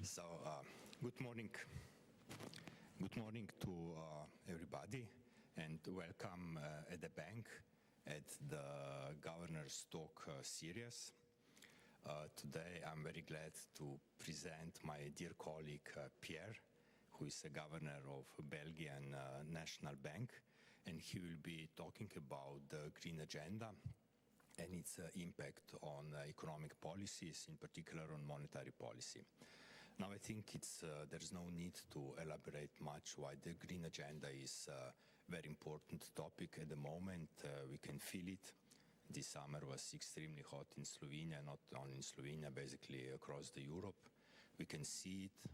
So, good morning. Good morning to everybody, and welcome at the bank at the Governor's Talk series. Today I'm very glad to present my dear colleague Pierre, who is the governor of Belgian National Bank, and he will be talking about the green agenda and its impact on economic policies, in particular on monetary policy. Now, I think there's no need to elaborate much why the green agenda is a very important topic at the moment. We can feel it. This summer was extremely hot in Slovenia, not only in Slovenia, basically across the Europe. We can see it.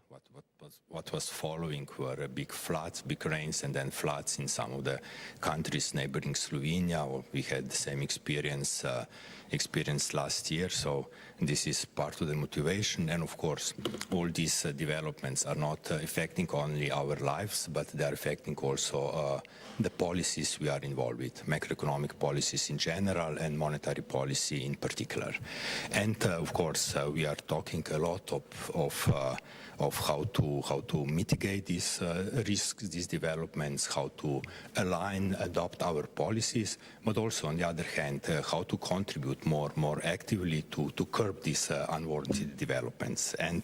What was following were big floods, big rains, and then floods in some of the countries neighboring Slovenia. We had the same experience last year. So this is part of the motivation. And of course, all these developments are not affecting only our lives, but they are affecting also the policies we are involved with, macroeconomic policies in general and monetary policy in particular. And of course, we are talking a lot of how to mitigate these risks, these developments, how to align, adopt our policies, but also on the other hand, how to contribute more actively to curb these unwarranted developments. And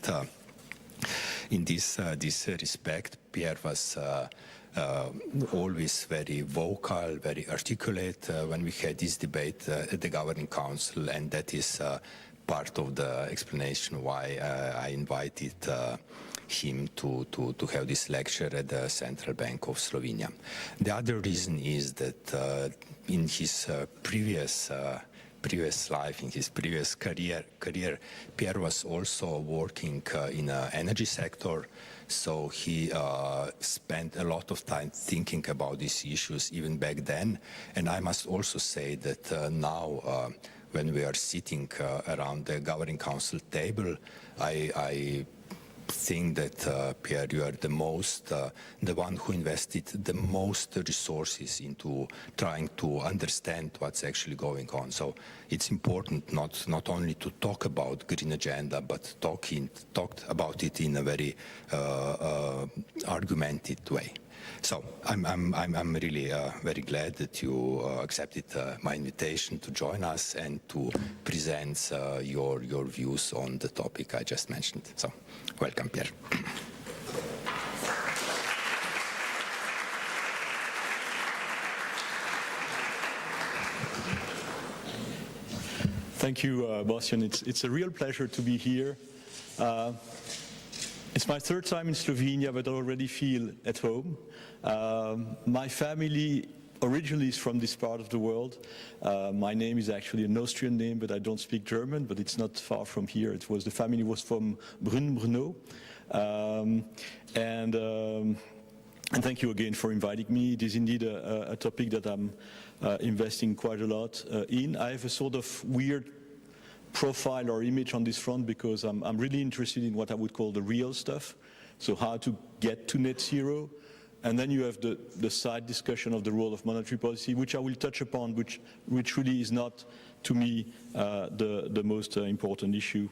in this respect, Pierre was always very vocal, very articulate when we had this debate at the Governing Council, and that is part of the explanation why I invited him to have this lecture at the Central Bank of Slovenia. The other reason is that in his previous life, in his previous career, Pierre was also working in the energy sector. So he spent a lot of time thinking about these issues even back then. And I must also say that now, when we are sitting around the Governing Council table, I think that, Pierre, you are the one who invested the most resources into trying to understand what's actually going on. So it's important not only to talk about green agenda, but talked about it in a very argumented way. So I'm really very glad that you accepted my invitation to join us and to present your views on the topic I just mentioned. So welcome, Pierre. Thank you, Boštjan. It's a real pleasure to be here. It's my third time in Slovenia, but I already feel at home. My family originally is from this part of the world. My name is actually an Austrian name, but I don't speak German, but it's not far from here. The family was from Brno. And thank you again for inviting me. It is indeed a topic that I'm investing quite a lot in. I have a sort of weird profile or image on this front because I'm really interested in what I would call the real stuff. So how to get to net zero. And then you have the side discussion of the role of monetary policy, which I will touch upon, which really is not, to me, the most important issue.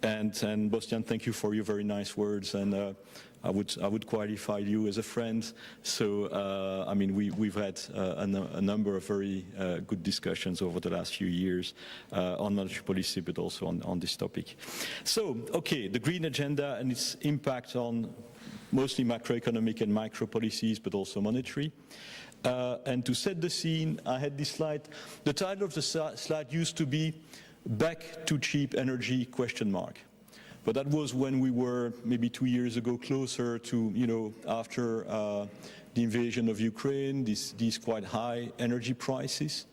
And Boštjan, thank you for your very nice words. And I would qualify you as a friend. So, I mean, we've had a number of very good discussions over the last few years on monetary policy, but also on this topic. So, okay, the green agenda and its impact on mostly macroeconomic and micro policies, but also monetary. And to set the scene, I had this slide. The title of the slide used to be "Back to Cheap Energy?" ? But that was when we were maybe 2 years ago closer to, after the invasion of Ukraine, these quite high energy prices.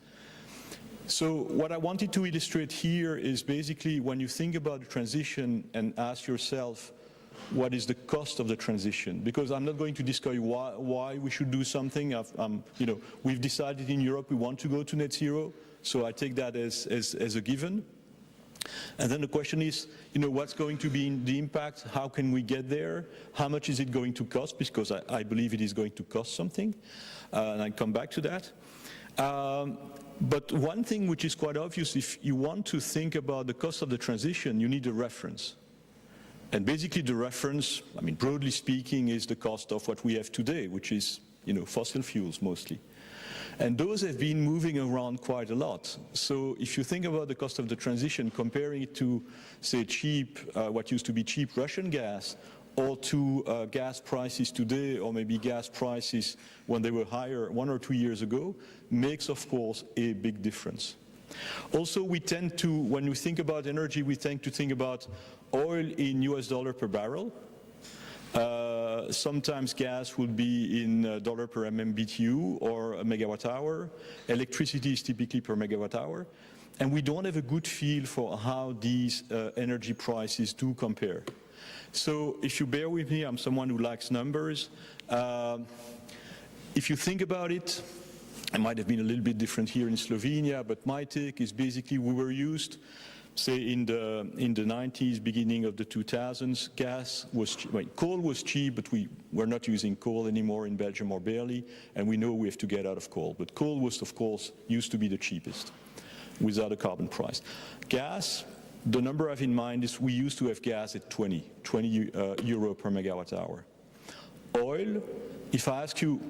So what I wanted to illustrate here is basically when you think about the transition and ask yourself, what is the cost of the transition? Because I'm not going to discuss why we should do something. We've decided in Europe we want to go to net zero, so I take that as a given. And then the question is, what's going to be the impact? How can we get there? How much is it going to cost? Because I believe it is going to cost something, and I'll come back to that. But one thing which is quite obvious, if you want to think about the cost of the transition, you need a reference. And basically the reference, I mean, broadly speaking, is the cost of what we have today, which is, fossil fuels mostly. And those have been moving around quite a lot. So if you think about the cost of the transition, comparing it to, say, cheap, what used to be cheap Russian gas, or to gas prices today, or maybe gas prices when they were higher 1 or 2 years ago, makes, of course, a big difference. Also, we tend to, when we think about energy, we tend to think about oil in US dollar per barrel. Sometimes gas will be in dollar per MMBTU or a megawatt hour. Electricity is typically per megawatt hour. And we don't have a good feel for how these energy prices do compare. So if you bear with me, I'm someone who likes numbers. If you think about it, it might have been a little bit different here in Slovenia, but my take is basically we were used, say in the 90s, beginning of the 2000s, coal was cheap, but we're not using coal anymore in Belgium, or barely, and we know we have to get out of coal. But coal was, of course, used to be the cheapest without a carbon price. Gas, the number I have in mind is we used to have gas at 20 euro per megawatt hour. Oil, if I ask you,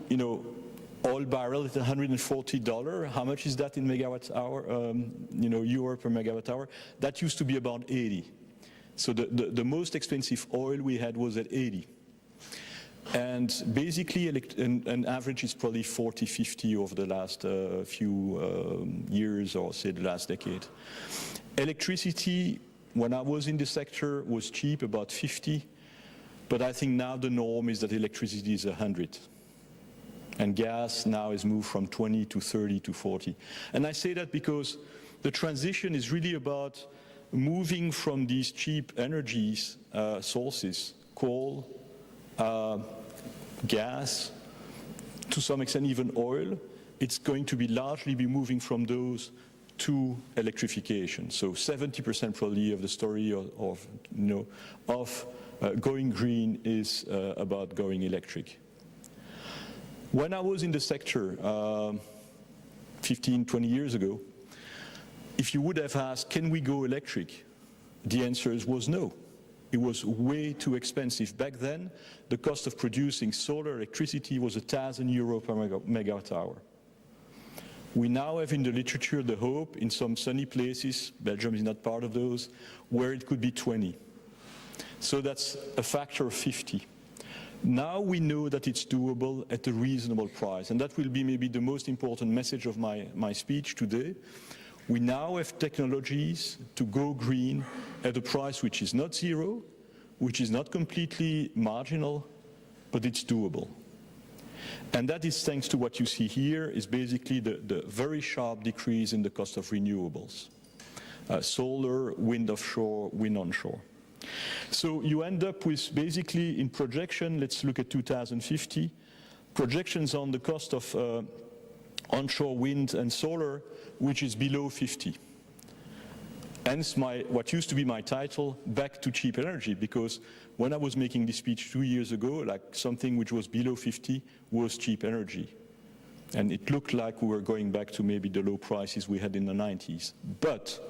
oil barrel at $140, how much is that in megawatt hour, euro per megawatt hour? That used to be about 80. So the most expensive oil we had was at 80. And basically, an average is probably 40, 50 over the last few years, or say the last decade. Electricity, when I was in the sector, was cheap, about 50. But I think now the norm is that electricity is 100. And gas now has moved from 20 to 30 to 40. And I say that because the transition is really about moving from these cheap energies, sources, coal, gas, to some extent even oil. It's going to be largely moving from those to electrification. So 70% probably of the story of going green is about going electric. When I was in the sector 15, 20 years ago, if you would have asked, can we go electric? The answer was no. It was way too expensive. Back then, the cost of producing solar electricity was €1,000 per megawatt hour. We now have in the literature the hope in some sunny places, Belgium is not part of those, where it could be 20. So that's a factor of 50. Now we know that it's doable at a reasonable price, and that will be maybe the most important message of my speech today. We now have technologies to go green at a price which is not zero, which is not completely marginal, but it's doable. And that is thanks to what you see here, is basically the very sharp decrease in the cost of renewables. Solar, wind offshore, wind onshore. So you end up with basically in projection, let's look at 2050, projections on the cost of onshore wind and solar, which is below 50. Hence what used to be my title, Back to Cheap Energy, because when I was making this speech 2 years ago, like something which was below 50 was cheap energy. And it looked like we were going back to maybe the low prices we had in the 90s. But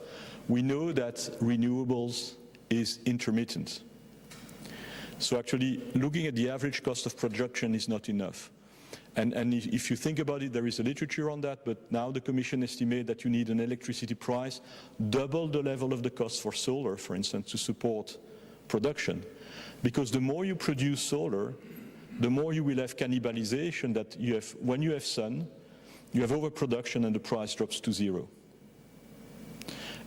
we know that renewables is intermittent. So actually, looking at the average cost of production is not enough. And if you think about it, there is a literature on that, but now the Commission estimates that you need an electricity price double the level of the cost for solar, for instance, to support production. Because the more you produce solar, the more you will have cannibalization that you have. When you have sun, you have overproduction and the price drops to zero.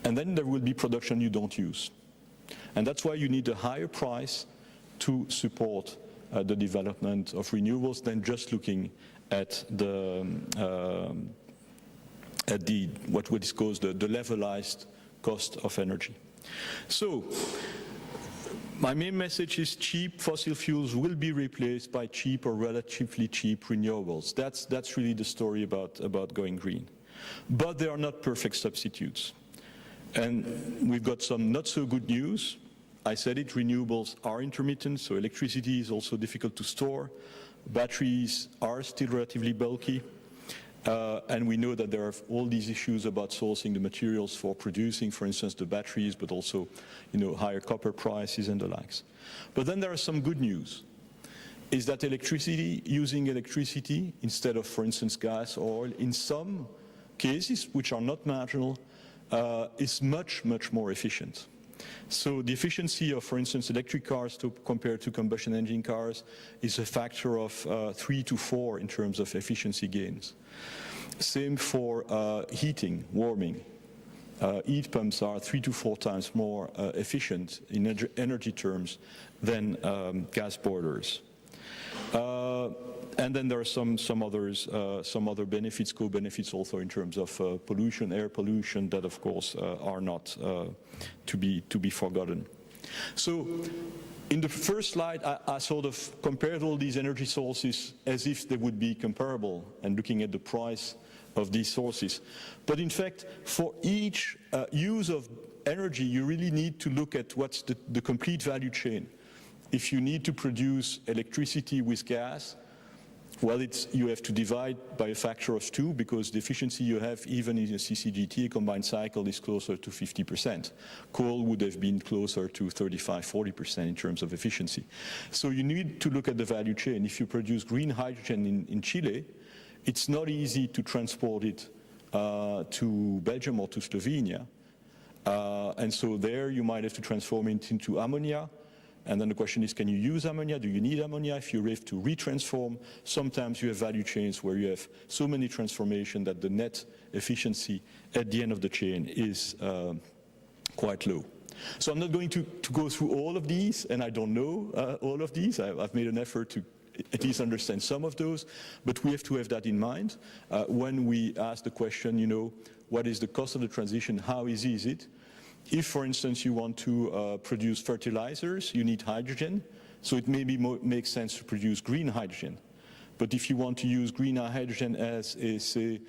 And then there will be production you don't use. And that's why you need a higher price to support the development of renewables than just looking at what is called the levelized cost of energy. So my main message is cheap fossil fuels will be replaced by cheap or relatively cheap renewables. That's really the story about going green. But they are not perfect substitutes. And we've got some not so good news. I said it, renewables are intermittent, so electricity is also difficult to store. Batteries are still relatively bulky. And we know that there are all these issues about sourcing the materials for producing, for instance, the batteries, but also, higher copper prices and the likes. But then there are some good news, is that using electricity instead of, for instance, gas or oil, in some cases, which are not marginal, is much, much more efficient. So the efficiency of, for instance, electric cars compared to combustion engine cars is a factor of 3 to 4 in terms of efficiency gains. Same for heating, warming. Heat pumps are 3 to 4 times more efficient in energy terms than gas boilers. And then there are some other benefits, co-benefits also in terms of pollution, air pollution, that of course are not to be forgotten. So in the first slide, I sort of compared all these energy sources as if they would be comparable and looking at the price of these sources. But in fact, for each use of energy, you really need to look at what's the complete value chain. If you need to produce electricity with gas, well, you have to divide by a factor of 2 because the efficiency you have even in a CCGT, a combined cycle, is closer to 50%. Coal would have been closer to 35–40% in terms of efficiency. So you need to look at the value chain. If you produce green hydrogen in Chile, it's not easy to transport it to Belgium or to Slovenia. And so there you might have to transform it into ammonia. And then the question is, can you use ammonia? Do you need ammonia? If you have to retransform, sometimes you have value chains where you have so many transformations that the net efficiency at the end of the chain is quite low. So I'm not going to go through all of these, and I don't know all of these. I've made an effort to at least understand some of those, but we have to have that in mind when we ask the question, what is the cost of the transition? How easy is it? If, for instance, you want to produce fertilizers, you need hydrogen, so it maybe makes sense to produce green hydrogen. But if you want to use green hydrogen as a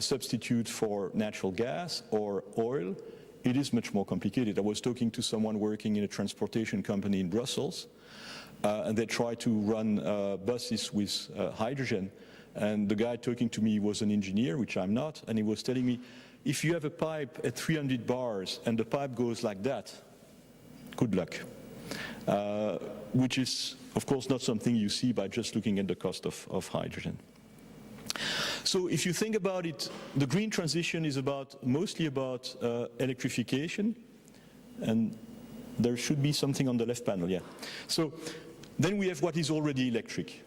substitute for natural gas or oil, it is much more complicated. I was talking to someone working in a transportation company in Brussels, and they tried to run buses with hydrogen, and the guy talking to me was an engineer, which I'm not, and he was telling me, if you have a pipe at 300 bars and the pipe goes like that, good luck. Which is, of course, not something you see by just looking at the cost of hydrogen. So if you think about it, the green transition is mostly about electrification, and there should be something on the left panel, yeah. So then we have what is already electric.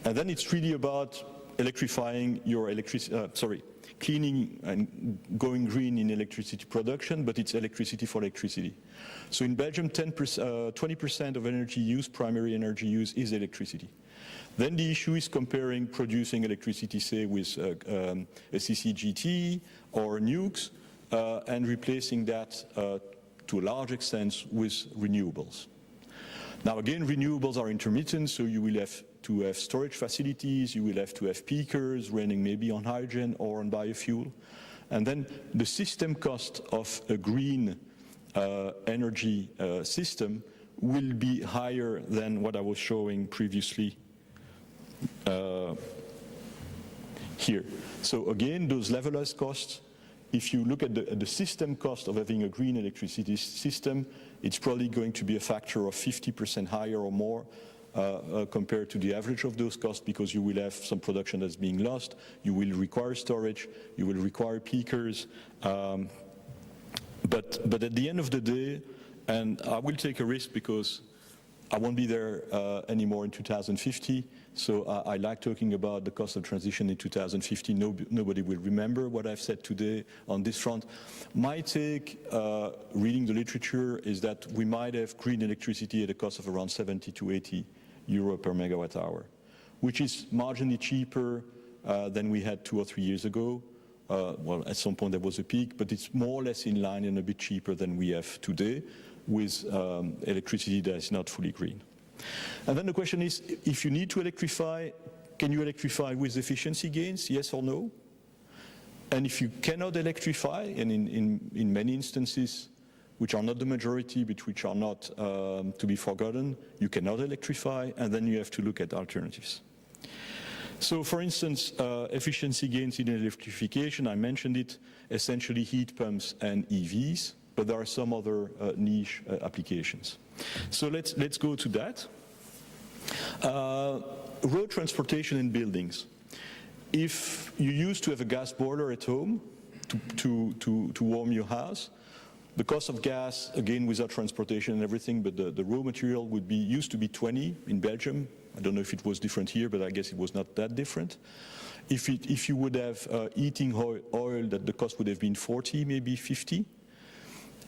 And then it's really about electrifying your cleaning and going green in electricity production, but it's electricity for electricity. So in Belgium, 20% of energy use, primary energy use, is electricity. Then the issue is comparing producing electricity, say, with a CCGT or nukes, and replacing that to a large extent with renewables. Now again, renewables are intermittent, so you will have to have storage facilities, you will have to have peakers running maybe on hydrogen or on biofuel. And then the system cost of a green energy system will be higher than what I was showing previously here. So again, those levelized costs, if you look at the system cost of having a green electricity system, it's probably going to be a factor of 50% higher or more compared to the average of those costs, because you will have some production that's being lost, you will require storage, you will require peakers. But at the end of the day, and I will take a risk because I won't be there anymore in 2050, so I like talking about the cost of transition in 2050. Nobody will remember what I've said today on this front. My take, reading the literature, is that we might have green electricity at a cost of around 70 to 80 euro per megawatt hour, which is marginally cheaper than we had 2 or 3 years ago. Well, at some point there was a peak, but it's more or less in line and a bit cheaper than we have today with electricity that is not fully green. And then the question is, if you need to electrify, can you electrify with efficiency gains, yes or no? And if you cannot electrify, and in many instances, which are not the majority, but which are not to be forgotten, you cannot electrify, and then you have to look at alternatives. So for instance, efficiency gains in electrification, I mentioned it, essentially heat pumps and EVs, but there are some other niche applications. So let's go to that. Road transportation and buildings. If you used to have a gas boiler at home to warm your house, the cost of gas, again without transportation and everything, but the raw material used to be 20 in Belgium. I don't know if it was different here, but I guess it was not that different. If you would have heating oil, that the cost would have been 40, maybe 50,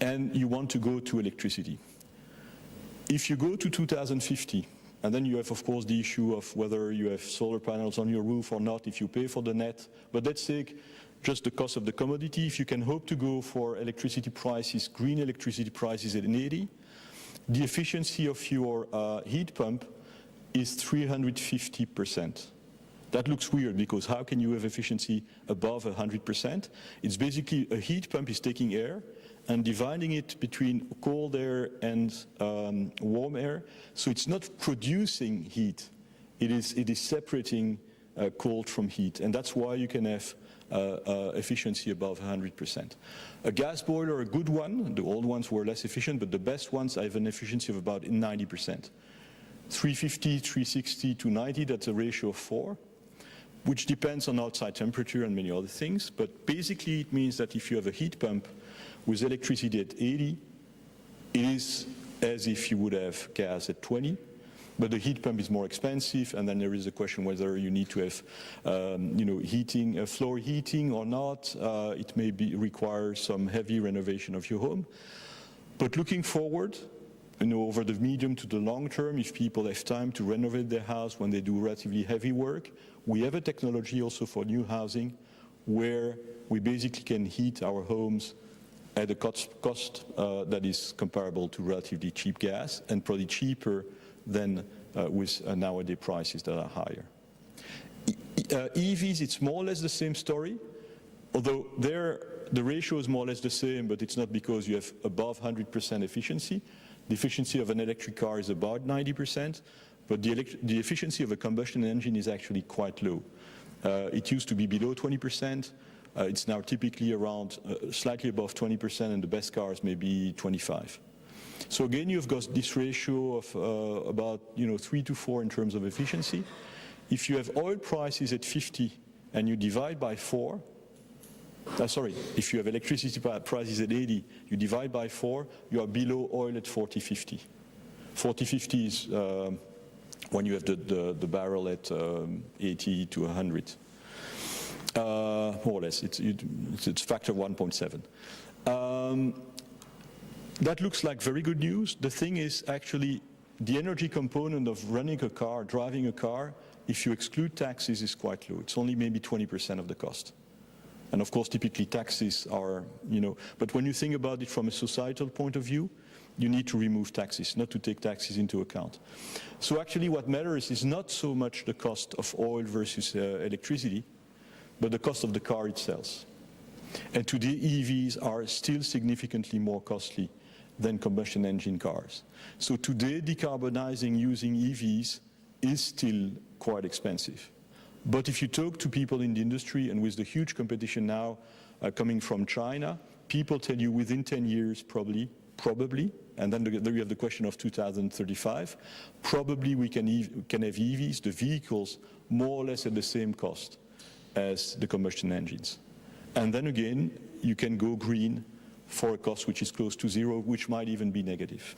and you want to go to electricity. If you go to 2050, and then you have, of course, the issue of whether you have solar panels on your roof or not, if you pay for the net, but let's take just the cost of the commodity. If you can hope to go for electricity prices, green electricity prices at 80, the efficiency of your heat pump is 350%. That looks weird because how can you have efficiency above 100%? It's basically a heat pump is taking air and dividing it between cold air and warm air. So it's not producing heat. It is separating cold from heat. And that's why you can have efficiency above 100%. A gas boiler, a good one, the old ones were less efficient, but the best ones have an efficiency of about 90%. 350, 360 to 90, that's a ratio of 4, which depends on outside temperature and many other things. But basically it means that if you have a heat pump with electricity at 80, it is as if you would have gas at 20, but the heat pump is more expensive, and then there is a question whether you need to have heating, floor heating or not. It may require some heavy renovation of your home. But looking forward, over the medium to the long term, if people have time to renovate their house when they do relatively heavy work, we have a technology also for new housing where we basically can heat our homes at a cost that is comparable to relatively cheap gas and probably cheaper than with nowadays prices that are higher. EVs, it's more or less the same story, although there the ratio is more or less the same, but it's not because you have above 100% efficiency. The efficiency of an electric car is about 90%, but the efficiency of a combustion engine is actually quite low. It used to be below 20%. It's now typically around slightly above 20%, and the best cars may be 25. So again, you've got this ratio of about 3 to 4 in terms of efficiency. If you have oil prices at 50 and you divide by 4, if you have electricity prices at 80, you divide by 4, you are below oil at 40.50. 40.50 is when you have the barrel at 80 to 100. More or less, it's factor 1.7. That looks like very good news. The thing is actually the energy component of running a car, driving a car, if you exclude taxes, is quite low. It's only maybe 20% of the cost. And of course, typically taxes are, but when you think about it from a societal point of view, you need to remove taxes, not to take taxes into account. So actually what matters is not so much the cost of oil versus electricity, but the cost of the car itself. And today EVs are still significantly more costly than combustion engine cars. So today decarbonizing using EVs is still quite expensive. But if you talk to people in the industry, and with the huge competition now coming from China, people tell you within 10 years probably, and then you have the question of 2035, probably we can have EVs, the vehicles, more or less at the same cost as the combustion engines. And then again, you can go green for a cost which is close to zero, which might even be negative.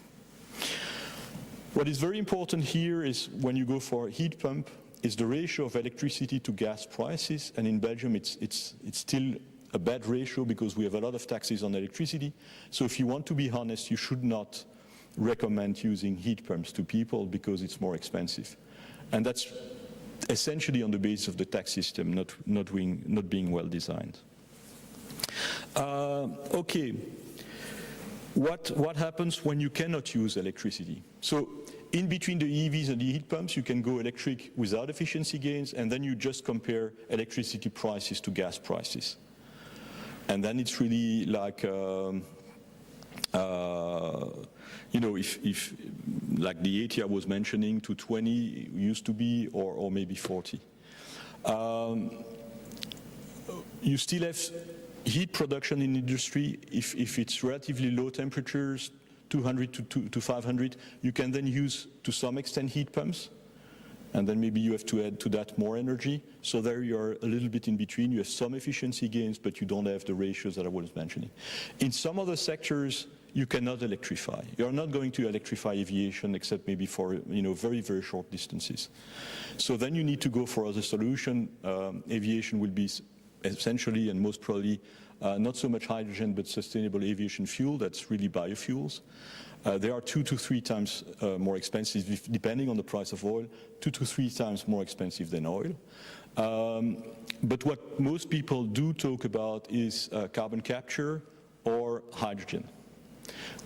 What is very important here is when you go for a heat pump, is the ratio of electricity to gas prices, and in Belgium it's still a bad ratio because we have a lot of taxes on electricity. So if you want to be honest, you should not recommend using heat pumps to people because it's more expensive. And that's essentially on the basis of the tax system not being well designed. Okay, what happens when you cannot use electricity? So in between the EVs and the heat pumps, you can go electric without efficiency gains, and then you just compare electricity prices to gas prices. And then it's really like, if like the 80 I was mentioning to 20 used to be, or maybe 40. You still have heat production in industry. If it's relatively low temperatures, 200 to 500, you can then use, to some extent, heat pumps. And then maybe you have to add to that more energy. So there you are a little bit in between. You have some efficiency gains, but you don't have the ratios that I was mentioning. In some other sectors, you cannot electrify. You're not going to electrify aviation except maybe for very, very short distances. So then you need to go for other solution. Aviation will be essentially and most probably not so much hydrogen, but sustainable aviation fuel. That's really biofuels. They are 2 to 3 times more expensive, depending on the price of oil, 2 to 3 times more expensive than oil. But what most people do talk about is carbon capture or hydrogen.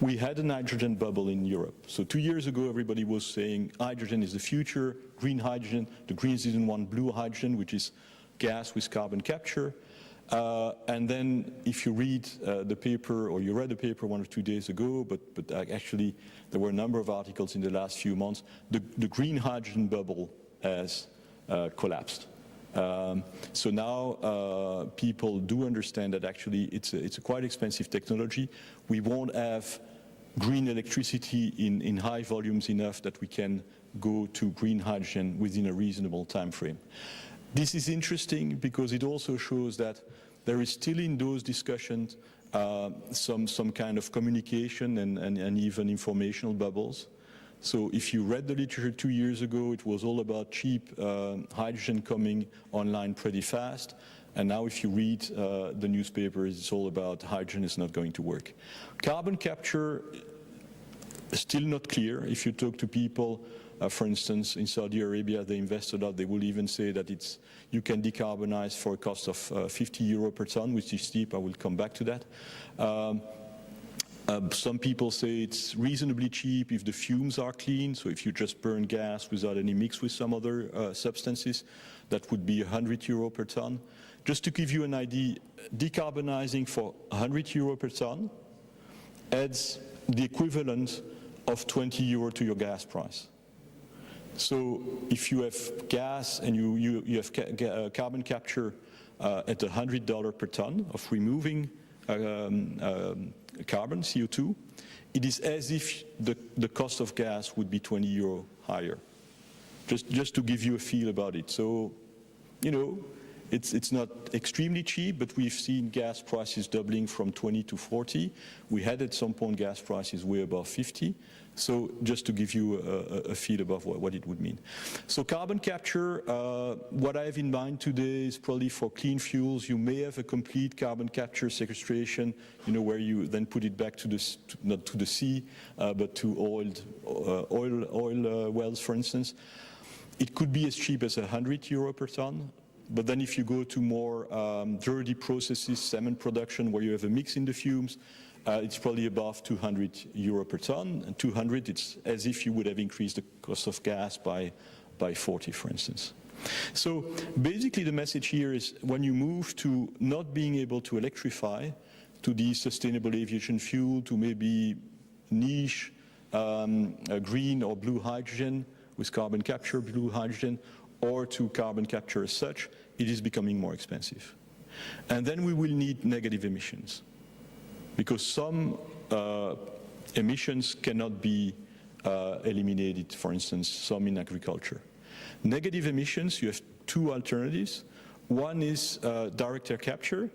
We had a nitrogen bubble in Europe. So 2 years ago, everybody was saying hydrogen is the future, green hydrogen. The Greens didn't want blue hydrogen, which is gas with carbon capture. And then if you read the paper, or you read the paper 1 or 2 days ago, but actually there were a number of articles in the last few months, the green hydrogen bubble has collapsed. So now people do understand that actually it's a quite expensive technology. We won't have green electricity in high volumes enough that we can go to green hydrogen within a reasonable time frame. This is interesting because it also shows that there is still in those discussions some kind of communication and even informational bubbles. So if you read the literature 2 years ago, it was all about cheap hydrogen coming online pretty fast. And now if you read the newspapers, it's all about hydrogen is not going to work. Carbon capture is still not clear. If you talk to people, for instance, in Saudi Arabia, they invest a lot. They will even say that you can decarbonize for a cost of €50 per ton, which is steep. I will come back to that. Some people say it's reasonably cheap if the fumes are clean. So if you just burn gas without any mix with some other substances, that would be €100 per ton. Just to give you an idea, decarbonizing for €100 per ton adds the equivalent of €20 to your gas price. So if you have gas and you have carbon capture at $100 per ton of removing carbon, CO2, it is as if the cost of gas would be €20 higher. Just to give you a feel about it. So, it's not extremely cheap, but we've seen gas prices doubling from 20 to 40. We had at some point gas prices way above 50. So just to give you a feel about what it would mean. So carbon capture, what I have in mind today is probably for clean fuels, you may have a complete carbon capture sequestration, where you then put it back to not to the sea, but to oil wells, for instance. It could be as cheap as €100 per ton. But then if you go to more dirty processes, cement production, where you have a mix in the fumes, it's probably above €200 per ton. And 200, it's as if you would have increased the cost of gas by 40, for instance. So basically the message here is when you move to not being able to electrify, to the sustainable aviation fuel, to maybe niche green or blue hydrogen with carbon capture, blue hydrogen, or to carbon capture as such, it is becoming more expensive. And then we will need negative emissions, because some emissions cannot be eliminated, for instance, some in agriculture. Negative emissions, you have two alternatives. One is direct air capture.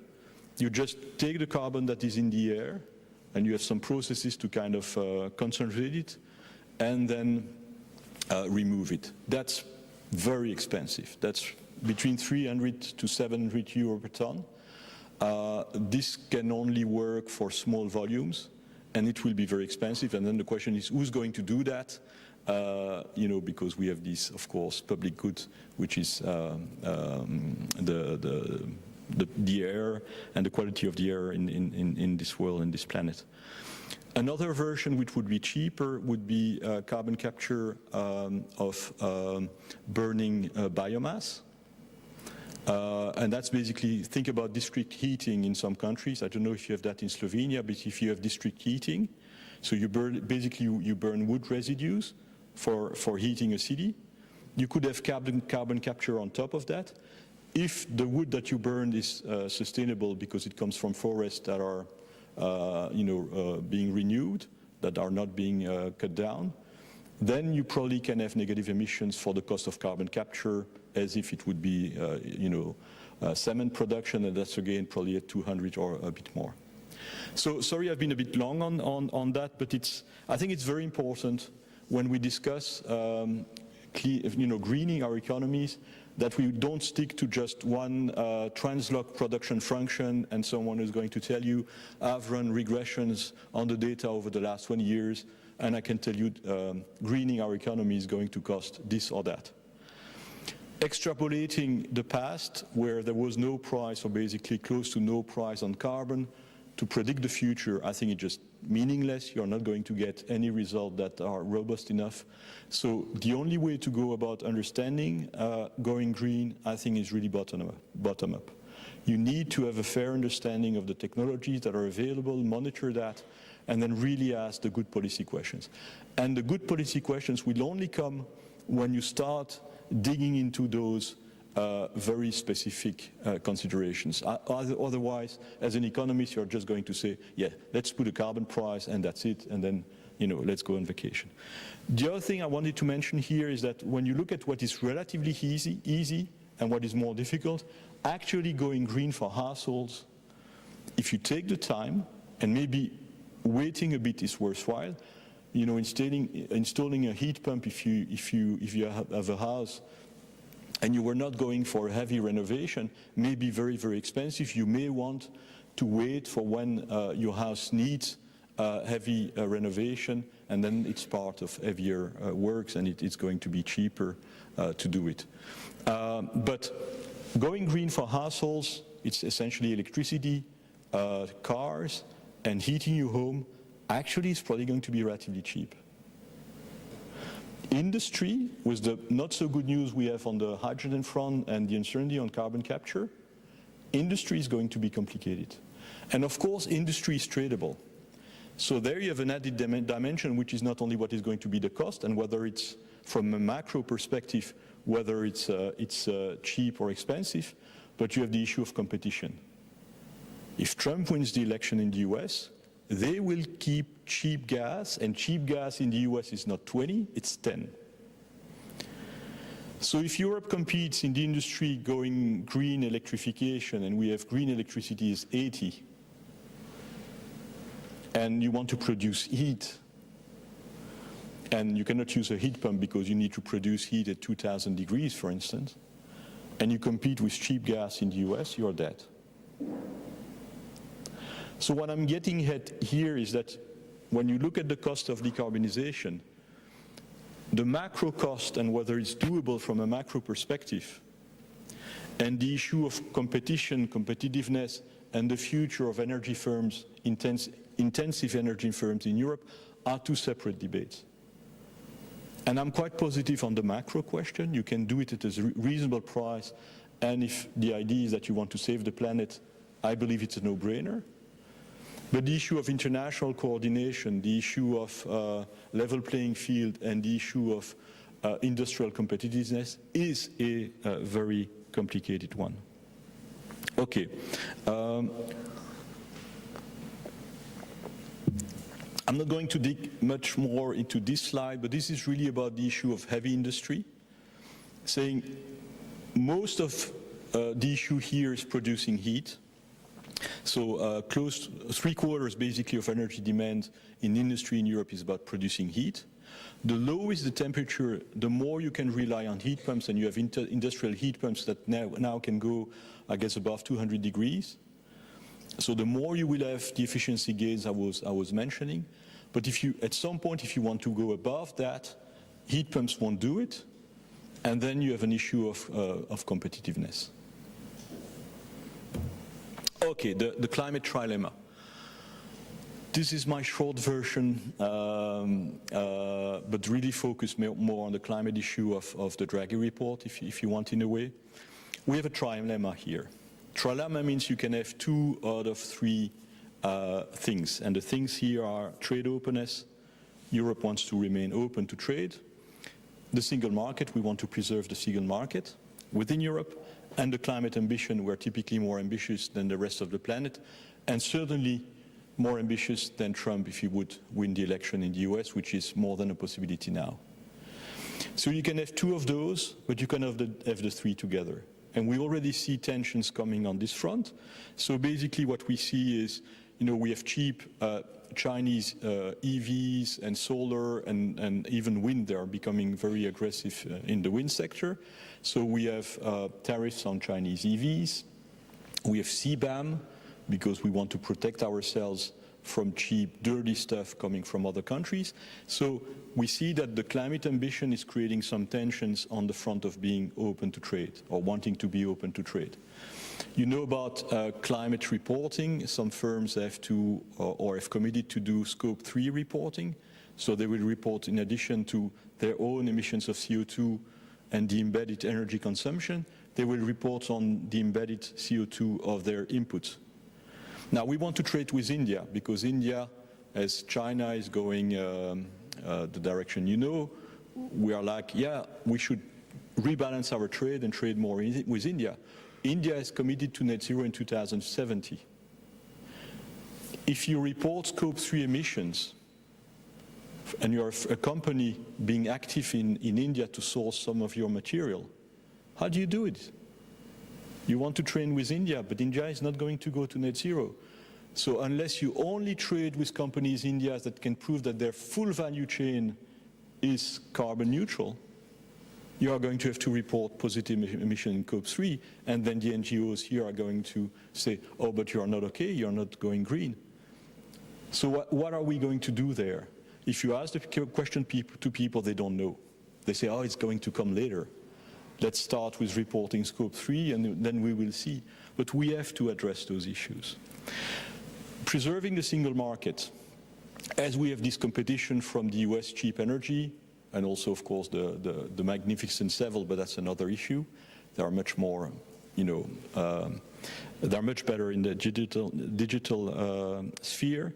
You just take the carbon that is in the air, and you have some processes to kind of concentrate it, and then remove it. That's very expensive. That's between €300 to €700 per ton. This can only work for small volumes, and it will be very expensive. And then the question is, who's going to do that? Because we have this, of course, public good, which is the air and the quality of the air in this world, in this planet. Another version which would be cheaper would be carbon capture of burning biomass. And that's basically, think about district heating in some countries. I don't know if you have that in Slovenia, but if you have district heating, so you burn wood residues for heating a city. You could have carbon capture on top of that. if the wood that you burn is sustainable because it comes from forests that are being renewed, that are not being cut down, then you probably can have negative emissions for the cost of carbon capture as if it would be cement production, and that's again probably at 200 or a bit more. So sorry I've been a bit long on that, but I think it's very important when we discuss greening our economies that we don't stick to just one transloc production function and someone who's going to tell you, I've run regressions on the data over the last 20 years and I can tell you greening our economy is going to cost this or that. Extrapolating the past where there was no price or basically close to no price on carbon to predict the future, I think it's just meaningless. You're not going to get any result that are robust enough. So the only way to go about understanding going green, I think, is really bottom up. You need to have a fair understanding of the technologies that are available, monitor that, and then really ask the good policy questions. And the good policy questions will only come when you start digging into those very specific considerations. Otherwise, as an economist, you're just going to say, yeah, let's put a carbon price and that's it, and then, let's go on vacation. The other thing I wanted to mention here is that when you look at what is relatively easy and what is more difficult, actually going green for households, if you take the time, and maybe waiting a bit is worthwhile, installing a heat pump if you have a house and you were not going for a heavy renovation, may be very, very expensive. You may want to wait for when your house needs heavy renovation, and then it's part of heavier works, and it's going to be cheaper to do it. But going green for households, it's essentially electricity, cars, and heating your home. Actually, it's probably going to be relatively cheap. Industry, with the not so good news we have on the hydrogen front and the uncertainty on carbon capture, industry is going to be complicated. And of course, industry is tradable. So there you have an added dimension, which is not only what is going to be the cost and whether it's from a macro perspective, whether it's cheap or expensive, but you have the issue of competition. If Trump wins the election in the US, they will keep cheap gas, and cheap gas in the US is not 20, it's 10. So if Europe competes in the industry going green electrification, and we have green electricity is 80, and you want to produce heat, and you cannot use a heat pump because you need to produce heat at 2,000 degrees, for instance, and you compete with cheap gas in the US, you're dead. So what I'm getting at here is that when you look at the cost of decarbonization, the macro cost and whether it's doable from a macro perspective, and the issue of competition, competitiveness, and the future of energy firms, intensive energy firms in Europe, are two separate debates. And I'm quite positive on the macro question. You can do it at a reasonable price, and if the idea is that you want to save the planet, I believe it's a no-brainer. But the issue of international coordination, the issue of level playing field, and the issue of industrial competitiveness is a very complicated one. Okay. I'm not going to dig much more into this slide, but this is really about the issue of heavy industry, saying most of the issue here is producing heat. So close to 3/4 basically of energy demand in industry in Europe is about producing heat. The lower is the temperature, the more you can rely on heat pumps, and you have industrial heat pumps that now can go, I guess, above 200 degrees. So the more you will have the efficiency gains I was mentioning. But if you, at some point, if you want to go above that, heat pumps won't do it, and then you have an issue of competitiveness. Okay, the climate trilemma. This is my short version, but really focus more on the climate issue of the Draghi report, if you want, in a way. We have a trilemma here. Trilemma means you can have 2 out of 3 things, and the things here are trade openness. Europe wants to remain open to trade. The single market, we want to preserve the single market within Europe, and the climate ambition were typically more ambitious than the rest of the planet, and certainly more ambitious than Trump if he would win the election in the US, which is more than a possibility now. So you can have two of those, but you can have the three together. And we already see tensions coming on this front. So basically what we see is, we have cheap Chinese EVs and solar and even wind. They are becoming very aggressive in the wind sector. So we have tariffs on Chinese EVs. We have CBAM, because we want to protect ourselves from cheap, dirty stuff coming from other countries. So we see that the climate ambition is creating some tensions on the front of being open to trade, or wanting to be open to trade. You know about climate reporting. Some firms have to, or have committed to do Scope 3 reporting. So they will report, in addition to their own emissions of CO2 and the embedded energy consumption, they will report on the embedded CO2 of their inputs. Now, we want to trade with India, because India, as China is going the direction we are like, yeah, we should rebalance our trade and trade more with India. India is committed to net zero in 2070. If you report Scope 3 emissions, and you're a company being active in India to source some of your material, how do you do it? You want to trade with India, but India is not going to go to net zero. So unless you only trade with companies in India that can prove that their full value chain is carbon neutral, you are going to have to report positive emission in Scope 3, and then the NGOs here are going to say, oh, but you're not okay, you're not going green. So what are we going to do there? If you ask the question to people, they don't know. They say, oh, it's going to come later. Let's start with reporting Scope 3 and then we will see. But we have to address those issues. Preserving the single market. As we have this competition from the US cheap energy, and also, of course, the magnificent Seville, but that's another issue. They are much more, they're much better in the digital sphere.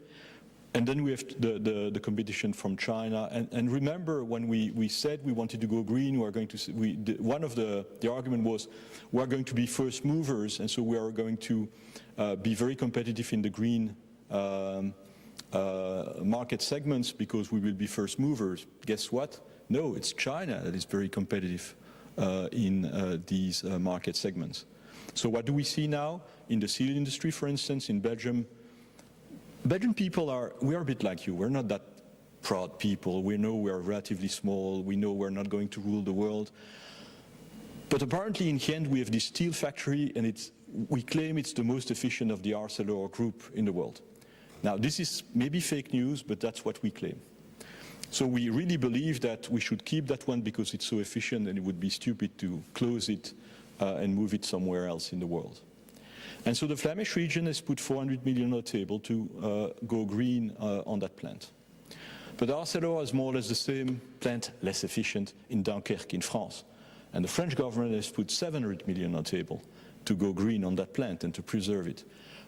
And then we have the competition from China. And remember, when we said we wanted to go green, we are going to. One of the argument was we are going to be first movers, and so we are going to be very competitive in the green market segments because we will be first movers. Guess what? No, it's China that is very competitive in these market segments. So what do we see now in the steel industry, for instance, in Belgium? Belgian people we are a bit like you. We're not that proud people. We know we are relatively small. We know we're not going to rule the world. But apparently in Njen we have this steel factory, and we claim it's the most efficient of the Arcelor group in the world. Now this is maybe fake news, but that's what we claim. So we really believe that we should keep that one because it's so efficient, and it would be stupid to close it and move it somewhere else in the world. And so the Flemish region has put 400 million on the table to go green on that plant. But Arcelor has more or less the same plant, less efficient, in Dunkerque in France. And the French government has put 700 million on the table to go green on that plant and to preserve it.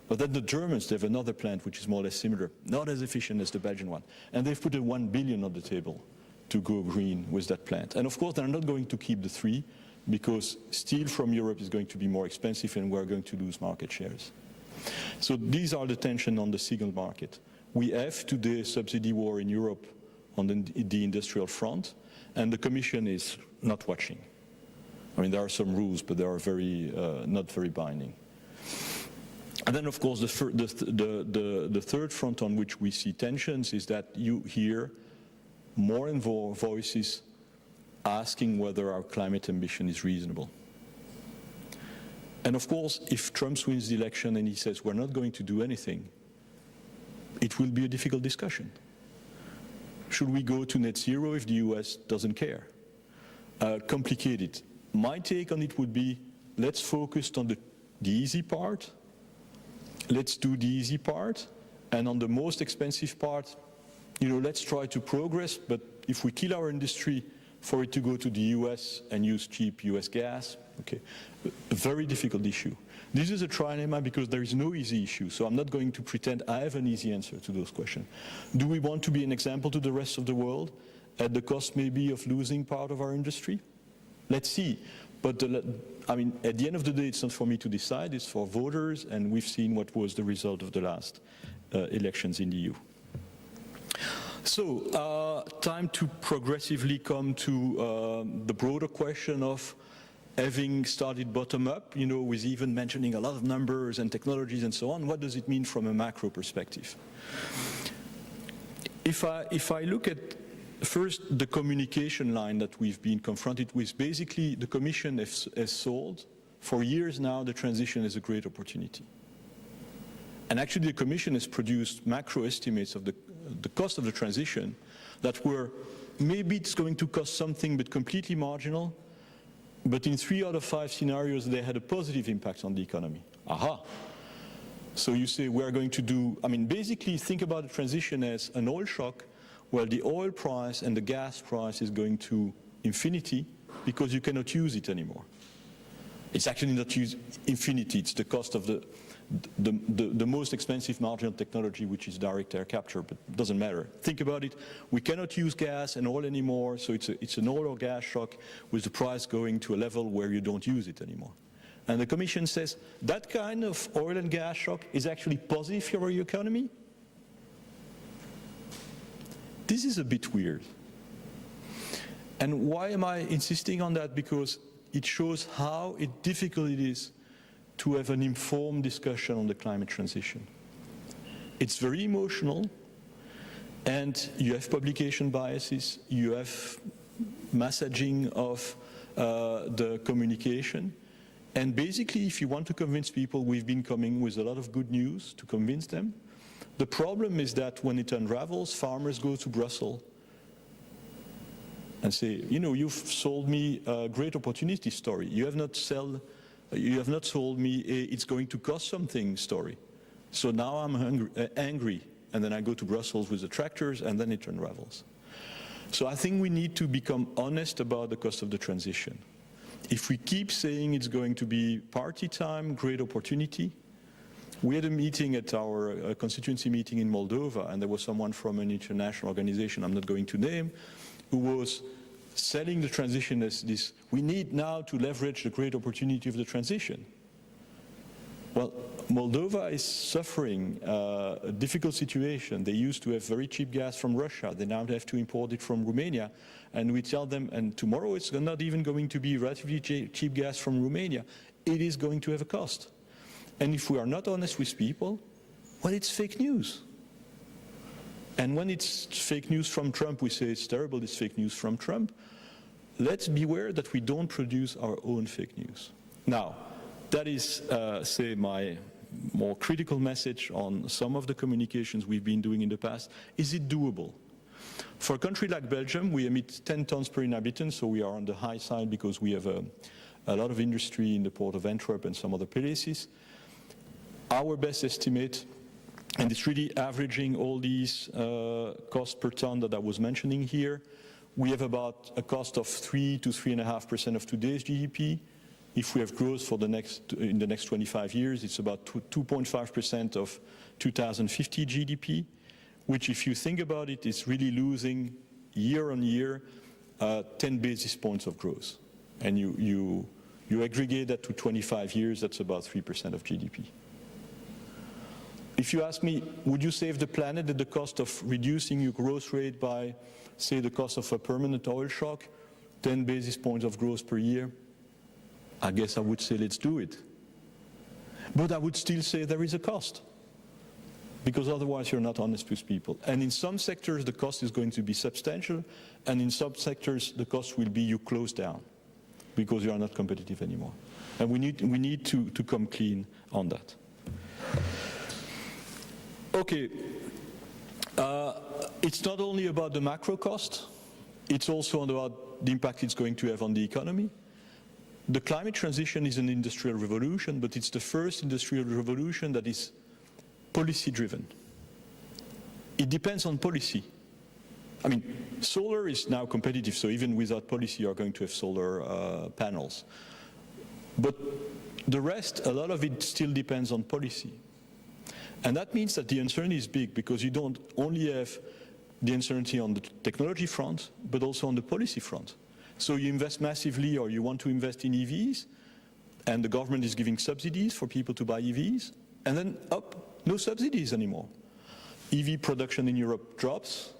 But then the Germans, they have another plant which is more or less similar, not as efficient as the Belgian one. And they've put 1 billion on the table to go green with that plant. And of course, they're not going to keep the 3, because steel from Europe is going to be more expensive and we're going to lose market shares. So these are the tensions on the single market. We have today a subsidy war in Europe on the industrial front, and the Commission is not watching. I mean, there are some rules, but they are not very binding. And then, of course, the third front on which we see tensions is that you hear more and more voices asking whether our climate ambition is reasonable. And of course, if Trump wins the election and he says we're not going to do anything, it will be a difficult discussion. Should we go to net zero if the US doesn't care? Complicated. My take on it would be, let's focus on the easy part. Let's do the easy part. And on the most expensive part, let's try to progress. But if we kill our industry for it to go to the US and use cheap US gas, okay, a very difficult issue. This is a trilemma because there is no easy issue, so I'm not going to pretend I have an easy answer to those questions. Do we want to be an example to the rest of the world at the cost maybe of losing part of our industry? Let's see. But I mean, at the end of the day, it's not for me to decide, it's for voters, and we've seen what was the result of the last elections in the EU. So, time to progressively come to the broader question of having started bottom up, you know, with even mentioning a lot of numbers and technologies and so on. What does it mean from a macro perspective? If I look at first the communication line that we've been confronted with, basically the Commission has sold for years now the transition as a great opportunity. And actually the Commission has produced macro estimates of the cost of the transition that were, maybe it's going to cost something but completely marginal, but in 3 out of 5 scenarios they had a positive impact on the economy. Aha! So you say we're going to do, I mean basically think about the transition as an oil shock where the oil price and the gas price is going to infinity because you cannot use it anymore. It's actually not infinity, it's the cost of the most expensive marginal technology, which is direct air capture, but it doesn't matter. Think about it, we cannot use gas and oil anymore, so it's an oil or gas shock with the price going to a level where you don't use it anymore. And the Commission says that kind of oil and gas shock is actually positive for your economy. This is a bit weird. And why am I insisting on that? Because it shows how difficult it is to have an informed discussion on the climate transition. It's very emotional, and you have publication biases, you have messaging of the communication, and basically if you want to convince people, we've been coming with a lot of good news to convince them. The problem is that when it unravels, farmers go to Brussels and say, you know, you've sold me a great opportunity story. You have not sold me it's going to cost something story. So now I'm angry, and then I go to Brussels with the tractors, and then it unravels. So I think we need to become honest about the cost of the transition. If we keep saying it's going to be party time, great opportunity. We had a meeting at our constituency meeting in Moldova, and there was someone from an international organization I'm not going to name, who was selling the transition as this, we need now to leverage the great opportunity of the transition. Well, Moldova is suffering a difficult situation. They used to have very cheap gas from Russia. They now have to import it from Romania. And we tell them, and tomorrow it's not even going to be relatively cheap gas from Romania. It is going to have a cost. And if we are not honest with people, well, it's fake news. And when it's fake news from Trump, we say it's terrible, it's fake news from Trump. Let's beware that we don't produce our own fake news. Now, that is, say, my more critical message on some of the communications we've been doing in the past. Is it doable? For a country like Belgium, we emit 10 tons per inhabitant, so we are on the high side because we have a lot of industry in the port of Antwerp and some other places. Our best estimate, and it's really averaging all these costs per ton that I was mentioning here, we have about a cost of 3 to 3.5% of today's GDP. If we have growth for in the next 25 years, it's about 2.5% of 2050 GDP, which if you think about it, is really losing year on year 10 basis points of growth. And you aggregate that to 25 years, that's about 3% of GDP. If you ask me, would you save the planet at the cost of reducing your growth rate by, say, the cost of a permanent oil shock, 10 basis points of growth per year? I guess I would say let's do it. But I would still say there is a cost, because otherwise you're not honest with people. And in some sectors the cost is going to be substantial, and in some sectors the cost will be you close down because you are not competitive anymore. And we need to come clean on that. Okay, it's not only about the macro cost, it's also about the impact it's going to have on the economy. The climate transition is an industrial revolution, but it's the first industrial revolution that is policy-driven. It depends on policy. I mean, solar is now competitive, so even without policy you are going to have solar panels. But the rest, a lot of it still depends on policy. And that means that the uncertainty is big, because you don't only have the uncertainty on the technology front, but also on the policy front. So you invest massively, or you want to invest in EVs, and the government is giving subsidies for people to buy EVs, and then no subsidies anymore. EV production in Europe drops,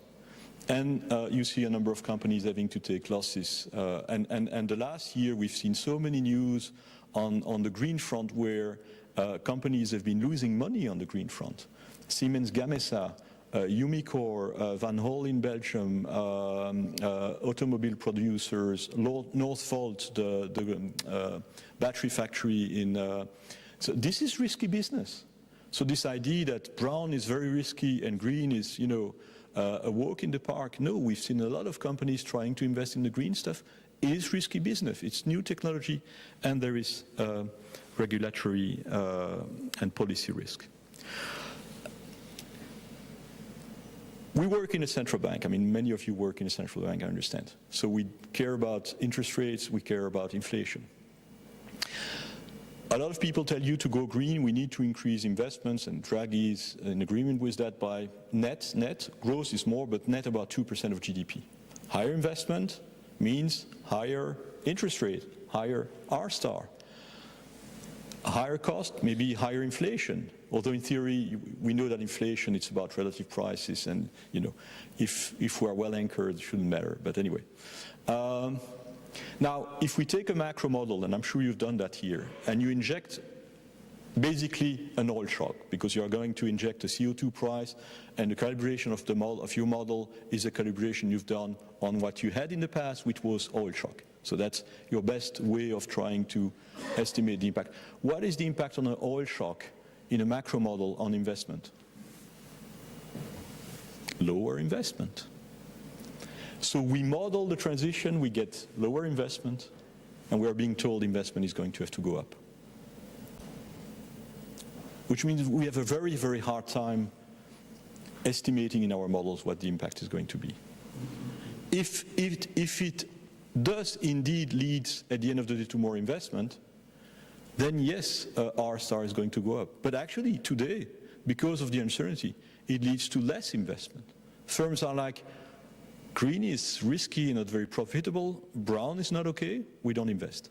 and you see a number of companies having to take losses. And the last year we've seen so many news on the green front where companies have been losing money on the green front. Siemens Gamesa, Umicore, Van Hool in Belgium, automobile producers, Northvolt, the battery factory in... so this is risky business. So this idea that brown is very risky and green is, you know, a walk in the park. No, we've seen a lot of companies trying to invest in the green stuff. It is risky business. It's new technology, and there is regulatory and policy risk. We work in a central bank. I mean, many of you work in a central bank, I understand. So we care about interest rates, we care about inflation. A lot of people tell you to go green, we need to increase investments, and Draghi is in agreement with that by net. Growth is more, but net about 2% of GDP. Higher investment means higher interest rate, higher R-star. Higher cost, maybe higher inflation. Although in theory, we know that inflation, it's about relative prices, and you know, if we are well anchored, it shouldn't matter, but anyway. Now, if we take a macro model, and I'm sure you've done that here, and you inject basically an oil shock, because you are going to inject a CO2 price, and the calibration of your model is a calibration you've done on what you had in the past, which was oil shock. So that's your best way of trying to estimate the impact. What is the impact on an oil shock in a macro model on investment? Lower investment. So we model the transition, we get lower investment, and we are being told investment is going to have to go up. Which means we have a very, very hard time estimating in our models what the impact is going to be. If it does indeed lead at the end of the day to more investment, then yes, R-star is going to go up. But actually today, because of the uncertainty, it leads to less investment. Firms are like, green is risky and not very profitable, brown is not okay, we don't invest.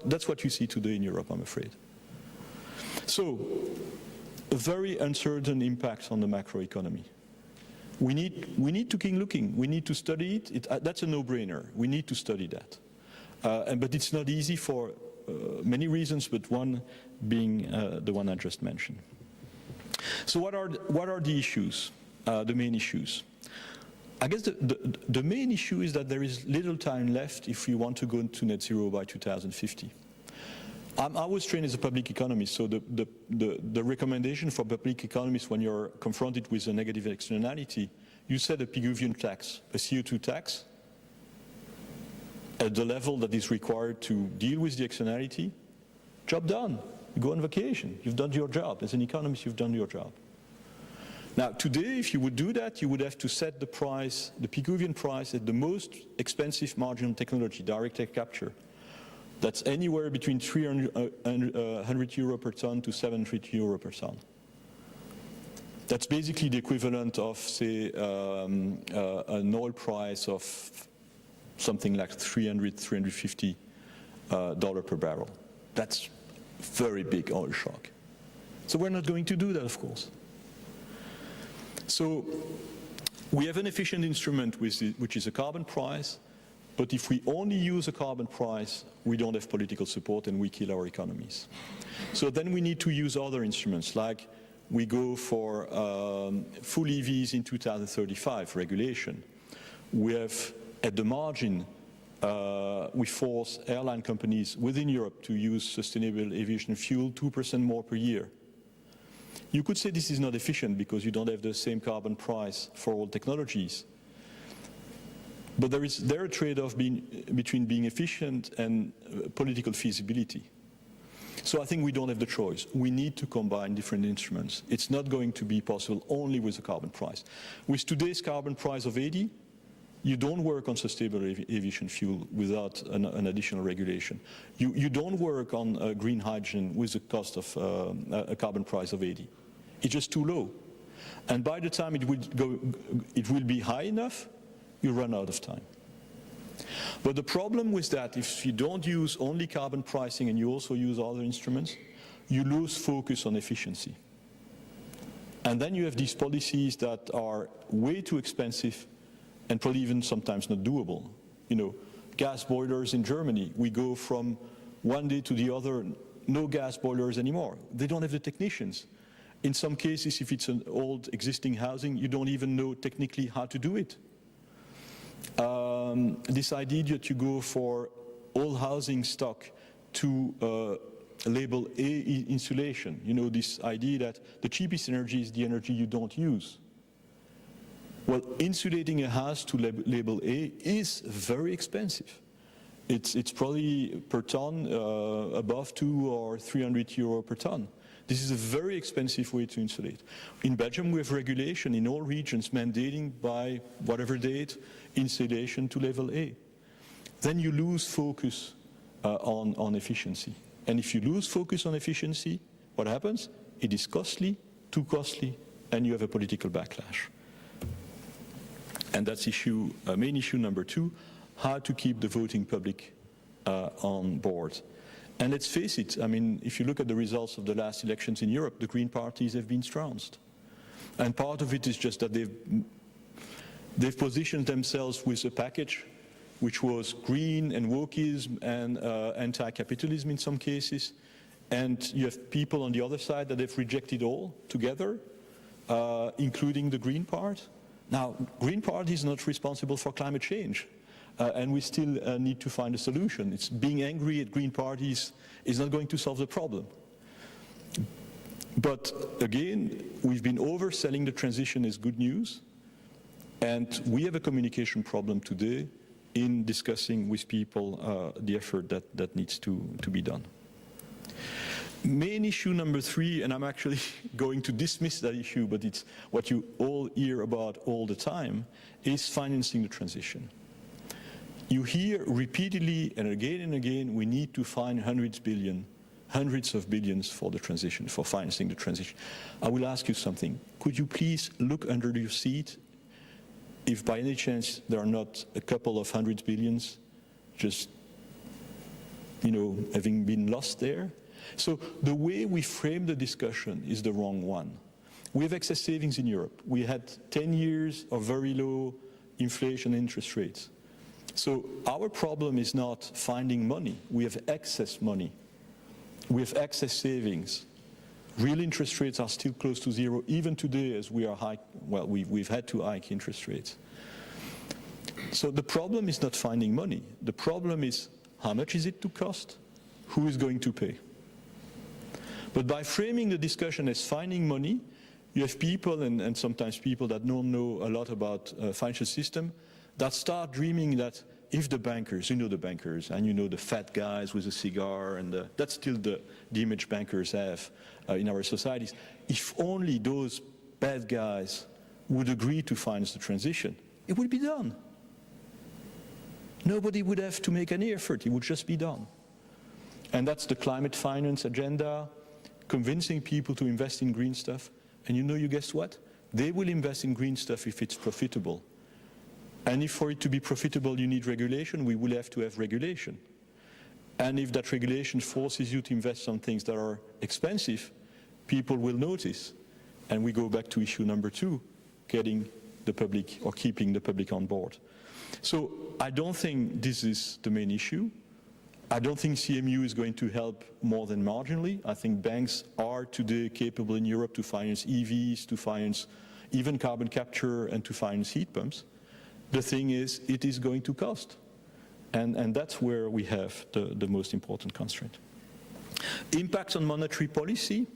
That's what you see today in Europe, I'm afraid. So, a very uncertain impact on the macroeconomy. We need to keep looking. We need to study it. That's a no-brainer. We need to study that. But it's not easy for many reasons, but one being the one I just mentioned. So what are the issues, the main issues? I guess the main issue is that there is little time left if we want to go to net zero by 2050. I was trained as a public economist, so the recommendation for public economists when you're confronted with a negative externality, you set a Pigouvian tax, a CO2 tax, at the level that is required to deal with the externality, job done. You go on vacation, you've done your job. As an economist, you've done your job. Now, today, if you would do that, you would have to set the price, the Pigouvian price, at the most expensive marginal technology, direct air capture. That's anywhere between 300 euro per ton to 700 euro per ton. That's basically the equivalent of, say, an oil price of something like $350 per barrel. That's very big oil shock. So we're not going to do that, of course. So we have an efficient instrument which is a carbon price. But if we only use a carbon price, we don't have political support and we kill our economies. So then we need to use other instruments, like we go for full EVs in 2035, regulation. We have, at the margin, we force airline companies within Europe to use sustainable aviation fuel 2% more per year. You could say this is not efficient because you don't have the same carbon price for all technologies. But there is a trade-off between being efficient and political feasibility. So I think we don't have the choice. We need to combine different instruments. It's not going to be possible only with a carbon price. With today's carbon price of 80, you don't work on sustainable aviation fuel without an additional regulation. You don't work on green hydrogen with the cost of a carbon price of 80. It's just too low. And by the time it will be high enough, you run out of time. But the problem with that, if you don't use only carbon pricing and you also use other instruments, you lose focus on efficiency. And then you have these policies that are way too expensive and probably even sometimes not doable. You know, gas boilers in Germany, we go from one day to the other, no gas boilers anymore. They don't have the technicians. In some cases, if it's an old existing housing, you don't even know technically how to do it. This idea that you go for all housing stock to label A insulation, you know, this idea that the cheapest energy is the energy you don't use. Well, insulating a house to label A is very expensive. It's probably per ton above 200 or 300 euro per ton. This is a very expensive way to insulate. In Belgium, we have regulation in all regions mandating by whatever date insulation to level A. Then you lose focus on efficiency. And if you lose focus on efficiency, what happens? It is costly, too costly, and you have a political backlash. And that's main issue number 2, how to keep the voting public on board. And let's face it, I mean, if you look at the results of the last elections in Europe, the Green parties have been trounced. And part of it is just that they've positioned themselves with a package which was green and wokeism and anti-capitalism in some cases. And you have people on the other side that have rejected all together, including the Green part. Now, Green Party is not responsible for climate change. And we still need to find a solution. It's being angry at Green parties is not going to solve the problem. But again, we've been overselling the transition as good news, and we have a communication problem today in discussing with people the effort that needs to be done. Main issue number 3, and I'm actually going to dismiss that issue, but it's what you all hear about all the time, is financing the transition. You hear repeatedly and again, we need to find hundreds of billions for the transition, for financing the transition. I will ask you something. Could you please look under your seat if by any chance there are not a couple of hundred billions just, you know, having been lost there? So the way we frame the discussion is the wrong one. We have excess savings in Europe. We had 10 years of very low inflation interest rates. So our problem is not finding money. We have excess money. We have excess savings. Real interest rates are still close to 0, even today as we are we've had to hike interest rates. So the problem is not finding money. The problem is how much is it to cost? Who is going to pay? But by framing the discussion as finding money, you have people, and sometimes people that don't know a lot about financial system, that start dreaming that if the bankers, you know the bankers, and you know the fat guys with a cigar, and that's still the image bankers have in our societies, if only those bad guys would agree to finance the transition, it would be done. Nobody would have to make any effort, it would just be done. And that's the climate finance agenda, convincing people to invest in green stuff. And you guess what? They will invest in green stuff if it's profitable. And if for it to be profitable you need regulation, we will have to have regulation. And if that regulation forces you to invest on things that are expensive, people will notice. And we go back to issue number 2, getting the public or keeping the public on board. So I don't think this is the main issue. I don't think CMU is going to help more than marginally. I think banks are today capable in Europe to finance EVs, to finance even carbon capture, and to finance heat pumps. The thing is, it is going to cost. And that's where we have the most important constraint. Impact on monetary policy.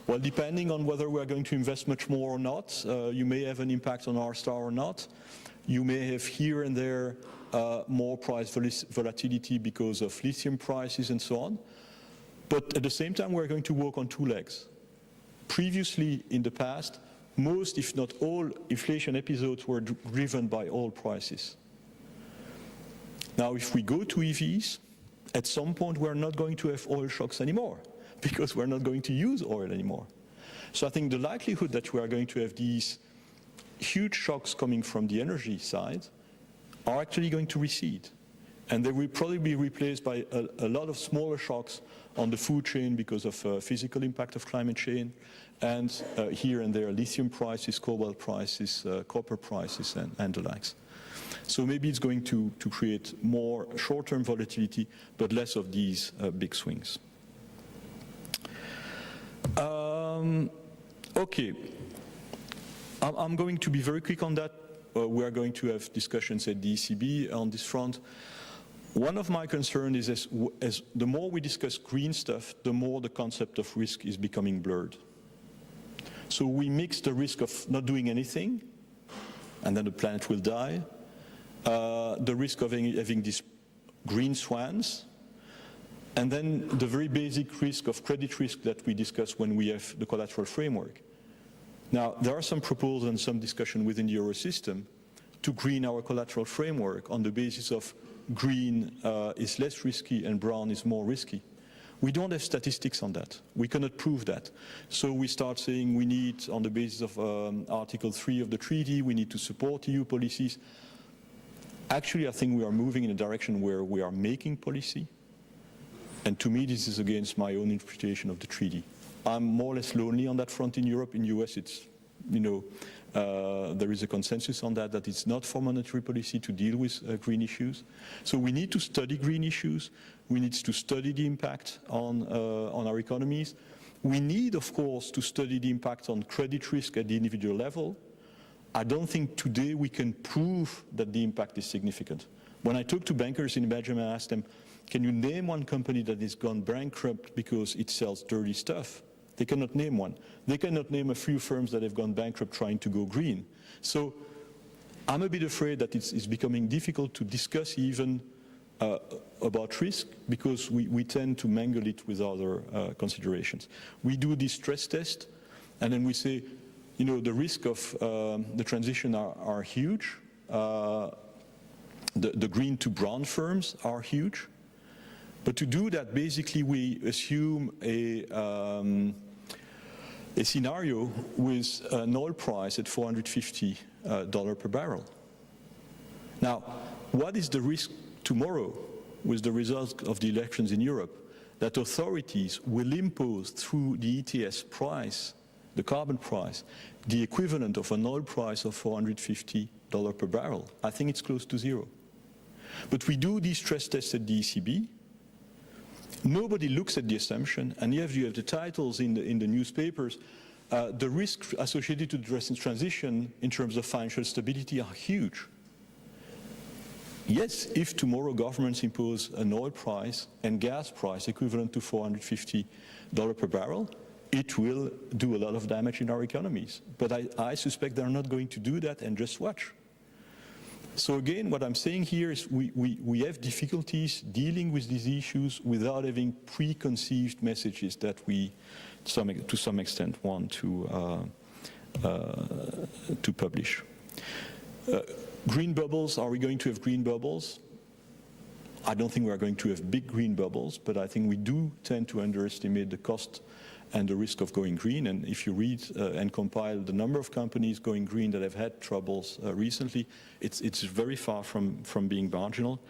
Well, depending on whether we are going to invest much more or not, you may have an impact on R-star or not. You may have here and there more price volatility because of lithium prices and so on. But at the same time, we're going to walk on 2 legs. Previously, in the past, most, if not all, inflation episodes were driven by oil prices. Now, if we go to EVs, at some point we're not going to have oil shocks anymore, because we're not going to use oil anymore. So I think the likelihood that we are going to have these huge shocks coming from the energy side are actually going to recede. And they will probably be replaced by a lot of smaller shocks on the food chain because of physical impact of climate change, and here and there lithium prices, cobalt prices, copper prices, and the likes. So maybe it's going to create more short-term volatility, but less of these big swings. Okay, I'm going to be very quick on that. We are going to have discussions at the ECB on this front. One of my concerns is as the more we discuss green stuff, the more the concept of risk is becoming blurred. So we mix the risk of not doing anything, and then the planet will die, the risk of having these green swans, and then the very basic risk of credit risk that we discuss when we have the collateral framework. Now, there are some proposals and some discussion within the Euro system to green our collateral framework on the basis of green is less risky and brown is more risky. We don't have statistics on that. We cannot prove that. So we start saying we need, on the basis of Article 3 of the treaty, we need to support EU policies. Actually, I think we are moving in a direction where we are making policy. And to me, this is against my own interpretation of the treaty. I'm more or less lonely on that front in Europe. In the US, it's, you know, there is a consensus on that, that it's not for monetary policy to deal with green issues. So we need to study green issues. We need to study the impact on our economies. We need, of course, to study the impact on credit risk at the individual level. I don't think today we can prove that the impact is significant. When I talk to bankers in Belgium, I ask them, can you name one company that has gone bankrupt because it sells dirty stuff? They cannot name one. They cannot name a few firms that have gone bankrupt trying to go green. So I'm a bit afraid that it's becoming difficult to discuss even about risk because we tend to mangle it with other considerations. We do this stress test and then we say, you know, the risk of the transition are huge. The green to brown firms are huge. But to do that, basically we assume a scenario with an oil price at $450 per barrel. Now, what is the risk tomorrow with the result of the elections in Europe? That authorities will impose through the ETS price, the carbon price, the equivalent of an oil price of $450 per barrel. I think it's close to zero. But we do these stress tests at the ECB. Nobody looks at the assumption, and you have the titles in the newspapers. The risks associated to the transition in terms of financial stability are huge. Yes, if tomorrow governments impose an oil price and gas price equivalent to $450 per barrel, it will do a lot of damage in our economies. But I suspect they're not going to do that, and just watch. So again, what I'm saying here is we have difficulties dealing with these issues without having preconceived messages that we, to some extent, want to publish. Green bubbles, are we going to have green bubbles? I don't think we are going to have big green bubbles, but I think we do tend to underestimate the cost and the risk of going green. And if you read and compile the number of companies going green that have had troubles recently, it's very far from being marginal.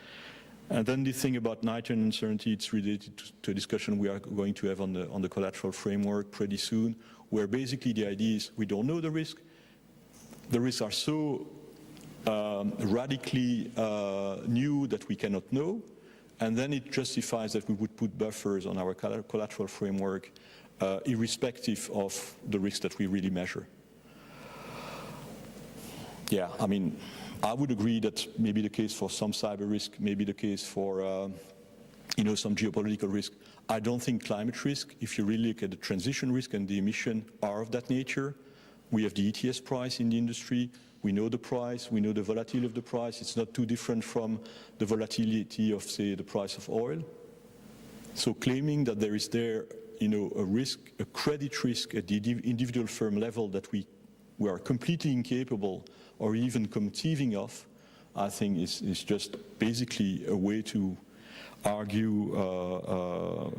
And then the thing about nitrogen uncertainty, it's related to a discussion we are going to have on the collateral framework pretty soon, where basically the idea is we don't know the risk. The risks are so radically new that we cannot know, and then it justifies that we would put buffers on our collateral framework irrespective of the risk that we really measure. Yeah, I mean, I would agree that maybe the case for some cyber risk, maybe the case for some geopolitical risk. I don't think climate risk, if you really look at the transition risk and the emission, are of that nature. We have the ETS price in the industry. We know the price, we know the volatility of the price. It's not too different from the volatility of, say, the price of oil. So claiming that there is a risk, a credit risk at the individual firm level that we are completely incapable or even conceiving of, I think is just basically a way to argue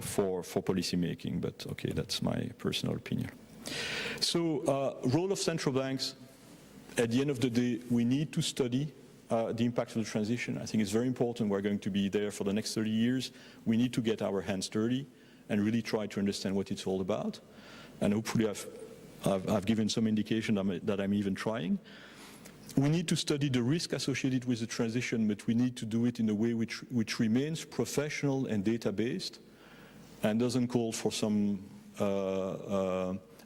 for policy making. But okay, that's my personal opinion. So role of central banks, at the end of the day, we need to study the impact of the transition. I think it's very important. We're going to be there for the next 30 years. We need to get our hands dirty and really try to understand what it's all about. And hopefully I've given some indication that I'm even trying. We need to study the risk associated with the transition, but we need to do it in a way which remains professional and data-based and doesn't call for some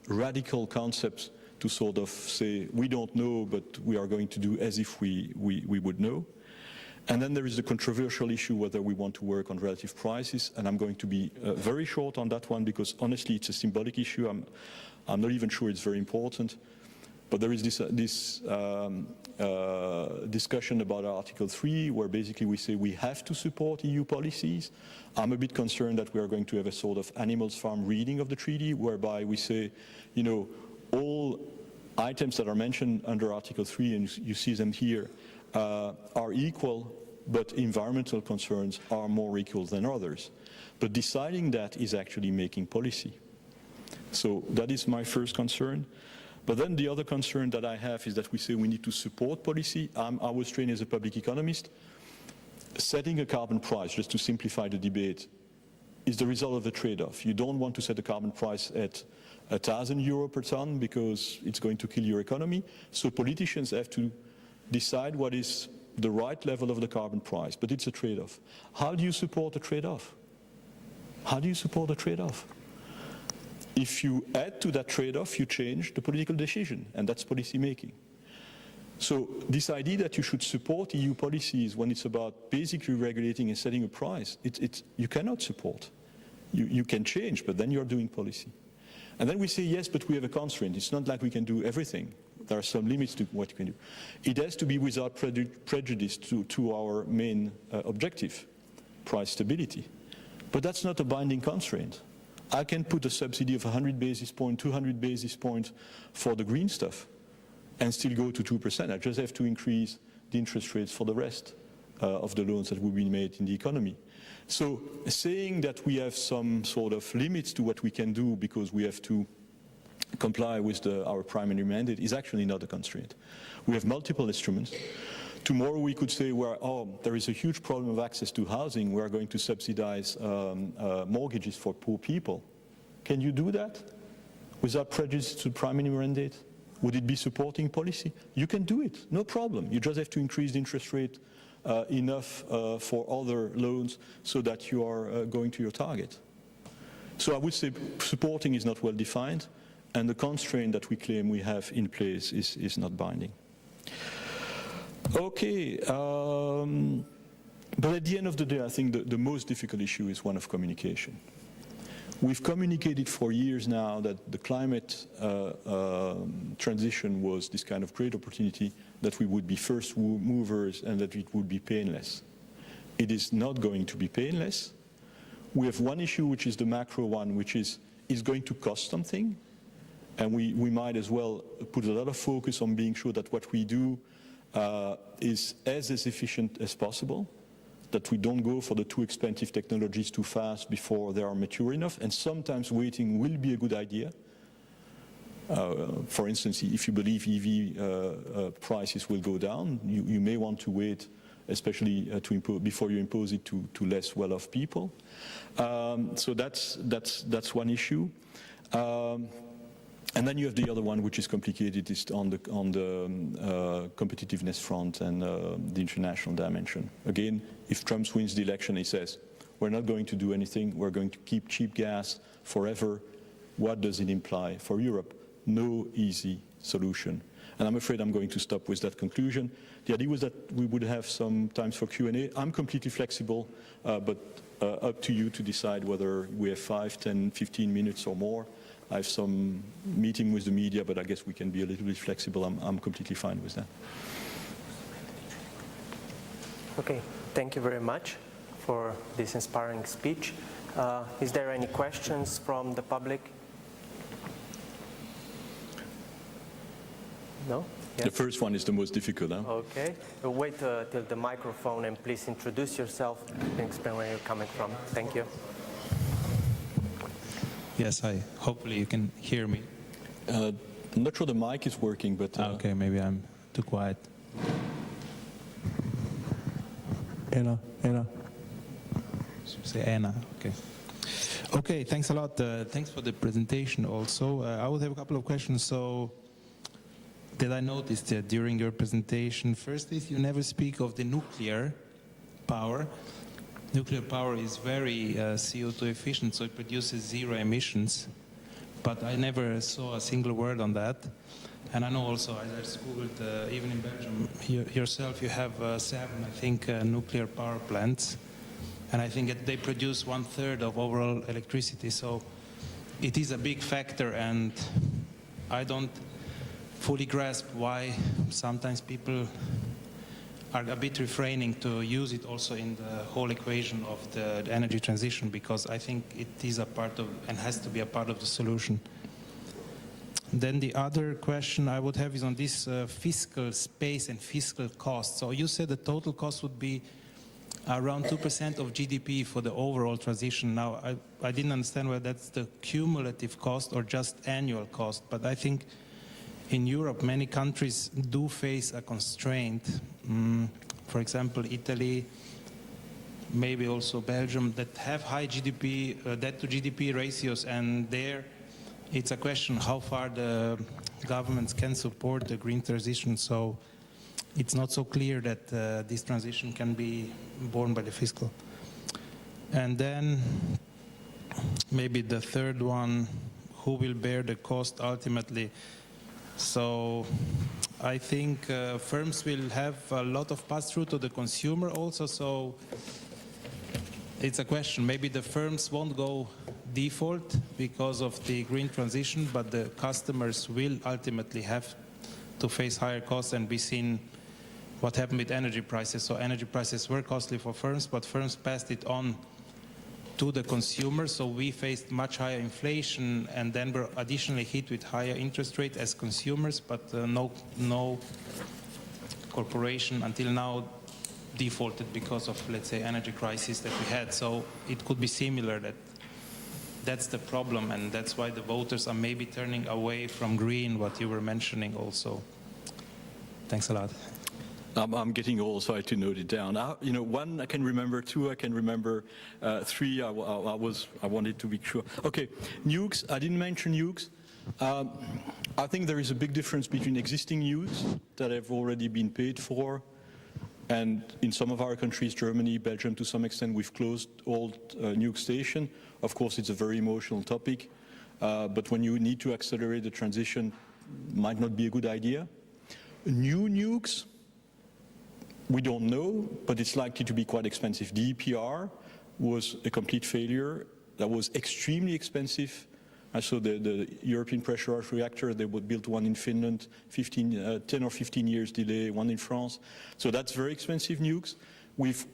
radical concepts to sort of say, we don't know, but we are going to do as if we would know. And then there is the controversial issue whether we want to work on relative prices, and I'm going to be very short on that one because honestly it's a symbolic issue. I'm not even sure it's very important. But there is this discussion about Article 3 where basically we say we have to support EU policies. I'm a bit concerned that we are going to have a sort of animals farm reading of the treaty whereby we say, you know, all items that are mentioned under Article 3, and you see them here, are equal, but environmental concerns are more equal than others. But deciding that is actually making policy. So that is my first concern. But then the other concern that I have is that we say we need to support policy. I was trained as a public economist. Setting a carbon price, just to simplify the debate, is the result of a trade-off. You don't want to set a carbon price at €1,000 per ton because it's going to kill your economy. So politicians have to decide what is the right level of the carbon price, but it's a trade-off. How do you support a trade-off? How do you support a trade-off? If you add to that trade-off, you change the political decision, and that's policy making. So this idea that you should support EU policies when it's about basically regulating and setting a price, you cannot support. You can change, but then you're doing policy. And then we say, yes, but we have a constraint. It's not like we can do everything. There are some limits to what you can do. It has to be without prejudice to our main objective, price stability. But that's not a binding constraint. I can put a subsidy of 100 basis points, 200 basis points for the green stuff and still go to 2%. I just have to increase the interest rates for the rest of the loans that will be made in the economy. So saying that we have some sort of limits to what we can do because we have to comply with our primary mandate is actually not a constraint. We have multiple instruments. Tomorrow we could say, there is a huge problem of access to housing. We are going to subsidize mortgages for poor people. Can you do that without prejudice to primary mandate? Would it be supporting policy? You can do it, no problem. You just have to increase the interest rate enough for other loans so that you are going to your target. So I would say supporting is not well defined, and the constraint that we claim we have in place is not binding. Okay, but at the end of the day, I think the most difficult issue is one of communication. We've communicated for years now that the climate transition was this kind of great opportunity, that we would be first movers and that it would be painless. It is not going to be painless. We have one issue, which is the macro one, which is going to cost something, and we might as well put a lot of focus on being sure that what we do is as efficient as possible, that we don't go for the too expensive technologies too fast before they are mature enough, and sometimes waiting will be a good idea. For instance, if you believe EV prices will go down, you may want to wait, especially before you impose it to less well-off people. So that's one issue. And then you have the other one, which is complicated, is on the competitiveness front and the international dimension. Again, if Trump wins the election, he says, we're not going to do anything, we're going to keep cheap gas forever. What does it imply for Europe? No easy solution. And I'm afraid I'm going to stop with that conclusion. The idea was that we would have some times for Q&A. I'm completely flexible, but up to you to decide whether we have 5, 10, 15 minutes or more. I have some meeting with the media, but I guess we can be a little bit flexible. I'm completely fine with that. Okay, thank you very much for this inspiring speech. Is there any questions from the public? No? Yes? The first one is the most difficult. Huh? Okay, we'll wait till the microphone, and please introduce yourself and explain where you're coming from. Thank you. Yes, hi. Hopefully you can hear me. I'm not sure the mic is working, but... Okay, maybe I'm too quiet. Anna. Should say Anna, okay. Okay, thanks a lot. Thanks for the presentation also. I would have a couple of questions. So, that I noticed during your presentation, first is you never speak of the nuclear power. Nuclear power is very CO2 efficient, so it produces zero emissions. But I never saw a single word on that. And I know also, I just Googled, even in Belgium, yourself, you have 7, I think, nuclear power plants. And I think that they produce 1/3 of overall electricity. So it is a big factor, and I don't fully grasp why sometimes people are a bit refraining to use it also in the whole equation of the energy transition, because I think it is a part of, and has to be a part of the solution. Then the other question I would have is on this fiscal space and fiscal cost. So you said the total cost would be around 2% of GDP for the overall transition. Now, I didn't understand whether that's the cumulative cost or just annual cost, but I think in Europe, many countries do face a constraint. For example, Italy, maybe also Belgium, that have high GDP, debt to GDP ratios, and there it's a question how far the governments can support the green transition. So it's not so clear that this transition can be borne by the fiscal. And then maybe the third one, who will bear the cost ultimately? So I think firms will have a lot of pass-through to the consumer also, so it's a question. Maybe the firms won't go default because of the green transition, but the customers will ultimately have to face higher costs, and we've seen what happened with energy prices. So energy prices were costly for firms, but firms passed it on to the consumer, so we faced much higher inflation, and then were additionally hit with higher interest rate as consumers, but no corporation until now defaulted because of, let's say, energy crisis that we had. So it could be similar, that's the problem, and that's why the voters are maybe turning away from green, what you were mentioning also. Thanks a lot. I'm getting old, so I had to note it down. 1 I can remember, 2 I can remember, 3 I wanted to be sure. Okay, nukes, I didn't mention nukes. I think there is a big difference between existing nukes that have already been paid for, and in some of our countries, Germany, Belgium, to some extent, we've closed old nuke station. Of course, it's a very emotional topic, but when you need to accelerate the transition, might not be a good idea. New nukes, we don't know, but it's likely to be quite expensive. The EPR was a complete failure. That was extremely expensive. I saw the European pressurized reactor, they would build one in Finland, 10 or 15 years delay, one in France. So that's very expensive nukes. We've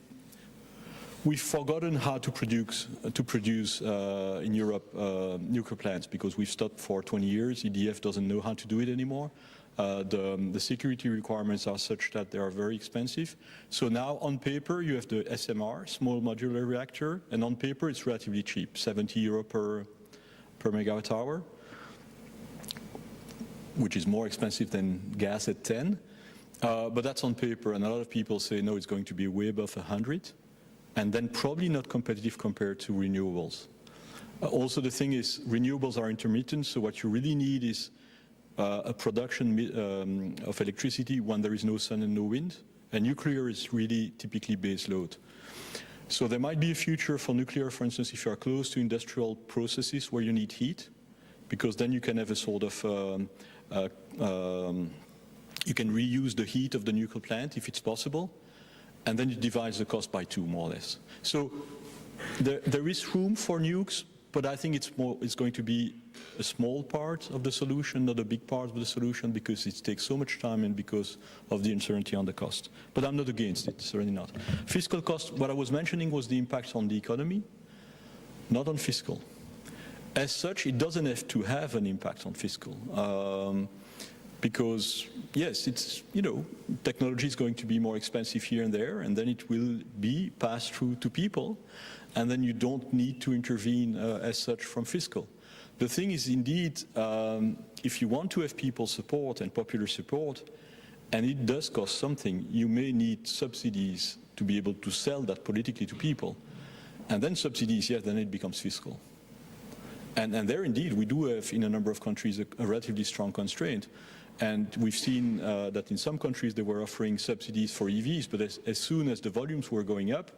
forgotten how to produce in Europe nuclear plants, because we've stopped for 20 years. EDF doesn't know how to do it anymore. The security requirements are such that they are very expensive. So now on paper you have the SMR, small modular reactor, and on paper it's relatively cheap, 70 euro per megawatt hour, which is more expensive than gas at 10. But that's on paper, and a lot of people say no, it's going to be way above 100, and then probably not competitive compared to renewables. Also the thing is, renewables are intermittent, so what you really need is a production of electricity when there is no sun and no wind, and nuclear is really typically base load. So there might be a future for nuclear, for instance, if you are close to industrial processes where you need heat, because then you can have a sort of, you can reuse the heat of the nuclear plant if it's possible, and then you divide the cost by 2, more or less. So there is room for nukes, but I think it's going to be a small part of the solution, not a big part of the solution, because it takes so much time and because of the uncertainty on the cost. But I'm not against it, certainly not. Fiscal cost, what I was mentioning was the impact on the economy, not on fiscal. As such, it doesn't have to have an impact on fiscal. Because, yes, it's, technology is going to be more expensive here and there, and then it will be passed through to people, and then you don't need to intervene as such from fiscal. The thing is, indeed, if you want to have people support and popular support, and it does cost something. You may need subsidies to be able to sell that politically to people. And then subsidies, yes, then it becomes fiscal. And there indeed, we do have in a number of countries a relatively strong constraint. And we've seen that in some countries they were offering subsidies for EVs, but as soon as the volumes were going up,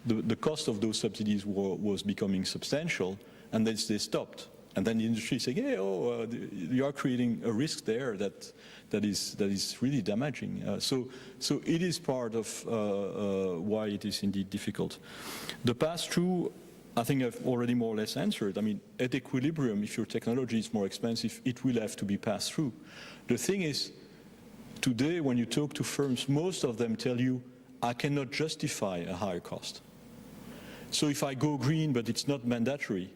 the cost of those subsidies was becoming substantial, and then they stopped. And then the industry is saying, hey, you are creating a risk there that is really damaging. So it is part of why it is indeed difficult. The pass-through, I think I've already more or less answered. I mean, at equilibrium, if your technology is more expensive, it will have to be passed through. The thing is, today when you talk to firms, most of them tell you, I cannot justify a higher cost. So if I go green, but it's not mandatory,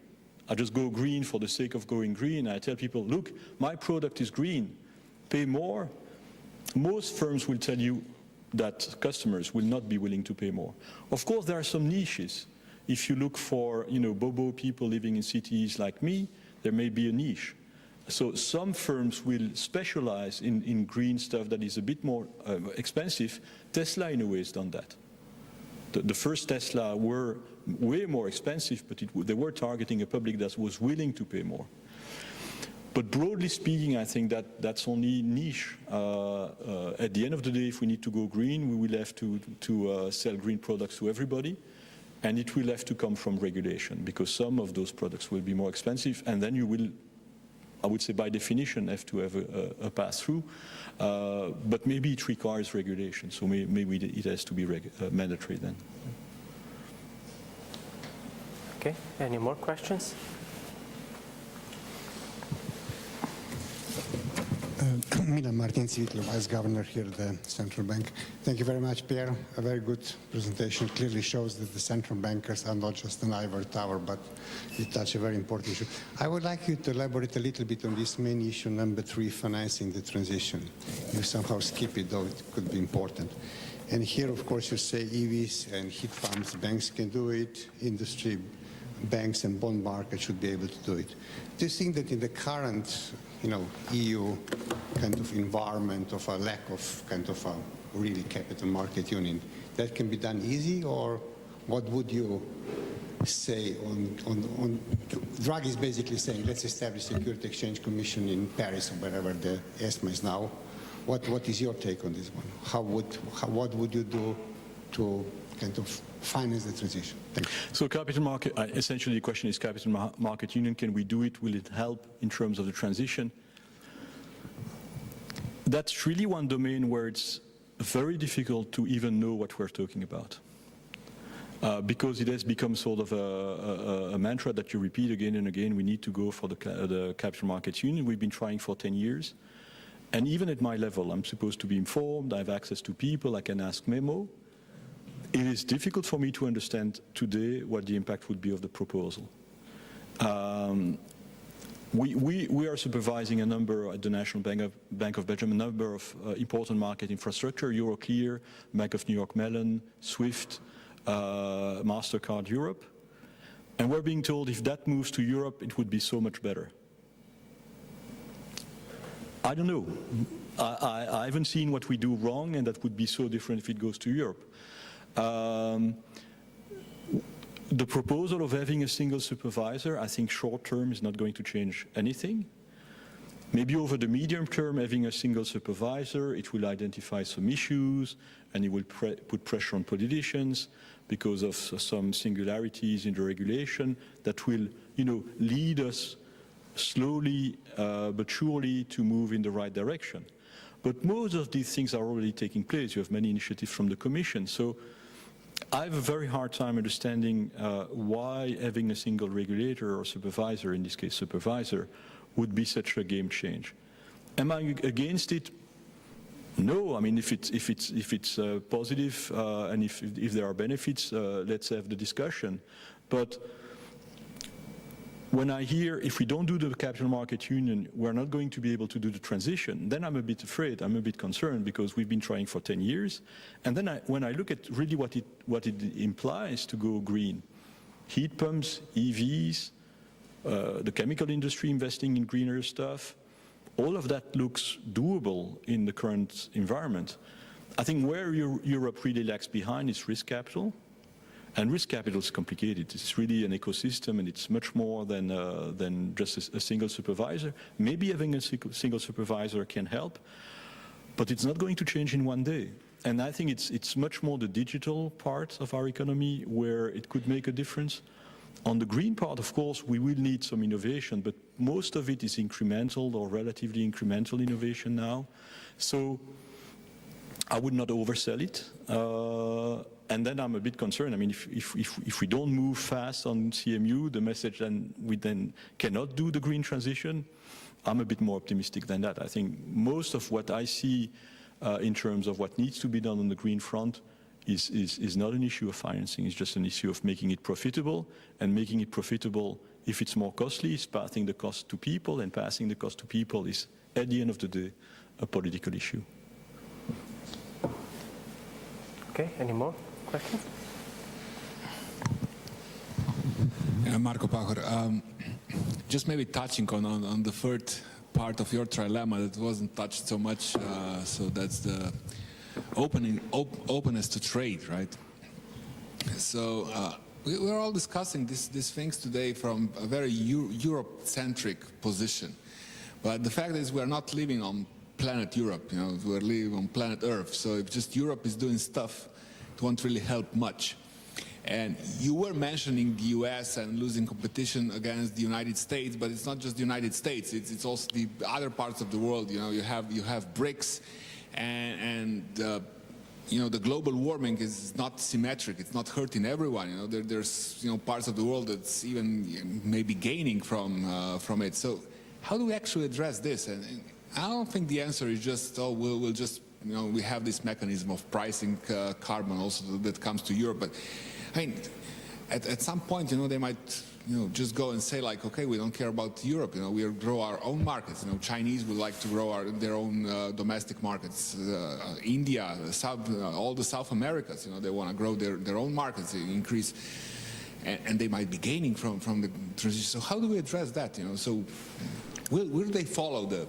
I just go green for the sake of going green, I tell people, look, my product is green, pay more. Most firms will tell you that customers will not be willing to pay more. Of course, there are some niches. If you look for, bobo people living in cities like me, there may be a niche. So some firms will specialize in green stuff that is a bit more expensive. Tesla, in a way, has done that. The first Tesla were way more expensive, but they were targeting a public that was willing to pay more. But broadly speaking, I think that's only niche. At the end of the day, if we need to go green, we will have to sell green products to everybody. And it will have to come from regulation, because some of those products will be more expensive, and then you will, I would say by definition, have to have a pass-through. But maybe it requires regulation, so maybe it has to be mandatory then. Okay, any more questions? Milan Martin, Vice Governor here at the Central Bank. Thank you very much, Pierre. A very good presentation. Clearly shows that the central bankers are not just an ivory tower, but you touch a very important issue. I would like you to elaborate a little bit on this main issue, number 3, financing the transition. You somehow skip it, though it could be important. And here, of course, you say EVs and heat pumps, banks can do it, industry, banks and bond market should be able to do it. Do you think that in the current EU kind of environment of a lack of kind of a really capital market union, that can be done easy, or what would you say on Draghi is basically saying, let's establish a Security Exchange Commission in Paris or wherever the ESMA is now. What is your take on this one? What would you do to kind of finance the transition? Thank you. So capital market, essentially the question is capital market union, can we do it? Will it help in terms of the transition? That's really one domain where it's very difficult to even know what we're talking about. Because it has become sort of a mantra that you repeat again and again, we need to go for the capital markets union. We've been trying for 10 years. And even at my level, I'm supposed to be informed, I have access to people, I can ask memo. It is difficult for me to understand today what the impact would be of the proposal. We are supervising a number at the National Bank of Belgium, a number of important market infrastructure, Euroclear, Bank of New York Mellon, SWIFT, MasterCard Europe. And we're being told if that moves to Europe, it would be so much better. I don't know. I haven't seen what we do wrong, and that would be so different if it goes to Europe. The proposal of having a single supervisor, I think short term is not going to change anything. Maybe over the medium term, having a single supervisor, it will identify some issues, and it will put pressure on politicians because of some singularities in the regulation that will, lead us slowly but surely to move in the right direction. But most of these things are already taking place. You have many initiatives from the Commission. So I have a very hard time understanding why having a single regulator or supervisor, in this case supervisor, would be such a game change. Am I against it? No. I mean, if it's positive and if there are benefits, let's have the discussion. But when I hear if we don't do the capital market union, we're not going to be able to do the transition, then I'm a bit afraid, I'm a bit concerned, because we've been trying for 10 years. And then when I look at really what it implies to go green, heat pumps, EVs, the chemical industry investing in greener stuff, all of that looks doable in the current environment. I think where Europe really lags behind is risk capital. And risk capital is complicated. It's really an ecosystem, and it's much more than just a single supervisor. Maybe having a single supervisor can help, but it's not going to change in one day. And I think it's much more the digital part of our economy where it could make a difference. On the green part, of course, we will need some innovation, but most of it is incremental or relatively incremental innovation now. So I would not oversell it. And then I'm a bit concerned. I mean, if we don't move fast on CMU, the message then we then cannot do the green transition, I'm a bit more optimistic than that. I think most of what I see in terms of what needs to be done on the green front is not an issue of financing. It's just an issue of making it profitable, and making it profitable, if it's more costly, is passing the cost to people, and passing the cost to people is, at the end of the day, a political issue. Okay, any more questions? Marco Pachor, just maybe touching on the third part of your trilemma that wasn't touched so much, so that's the openness to trade, right? So we're all discussing these things today from a very Europe-centric position, but the fact is we're not living on planet Europe, you know, we're living on planet Earth, so if just Europe is doing stuff, it won't really help much. And you were mentioning the US and losing competition against the United States, but it's not just the United States, it's also the other parts of the world. You know, you have BRICS, and you know, the global warming is not symmetric, it's not hurting everyone. You know, there's, you know, parts of the world that's even maybe gaining from it. So how do we actually address this? And I don't think the answer is just, oh, we'll just, you know, we have this mechanism of pricing carbon also that comes to Europe. But I mean, at some point, you know, they might, you know, just go and say like, okay, we don't care about Europe, you know, we'll grow our own markets. You know, Chinese would like to grow their own domestic markets. India, all the South Americas, you know, they want to grow their own markets, increase, and they might be gaining from the transition. So how do we address that? You know, so will they follow the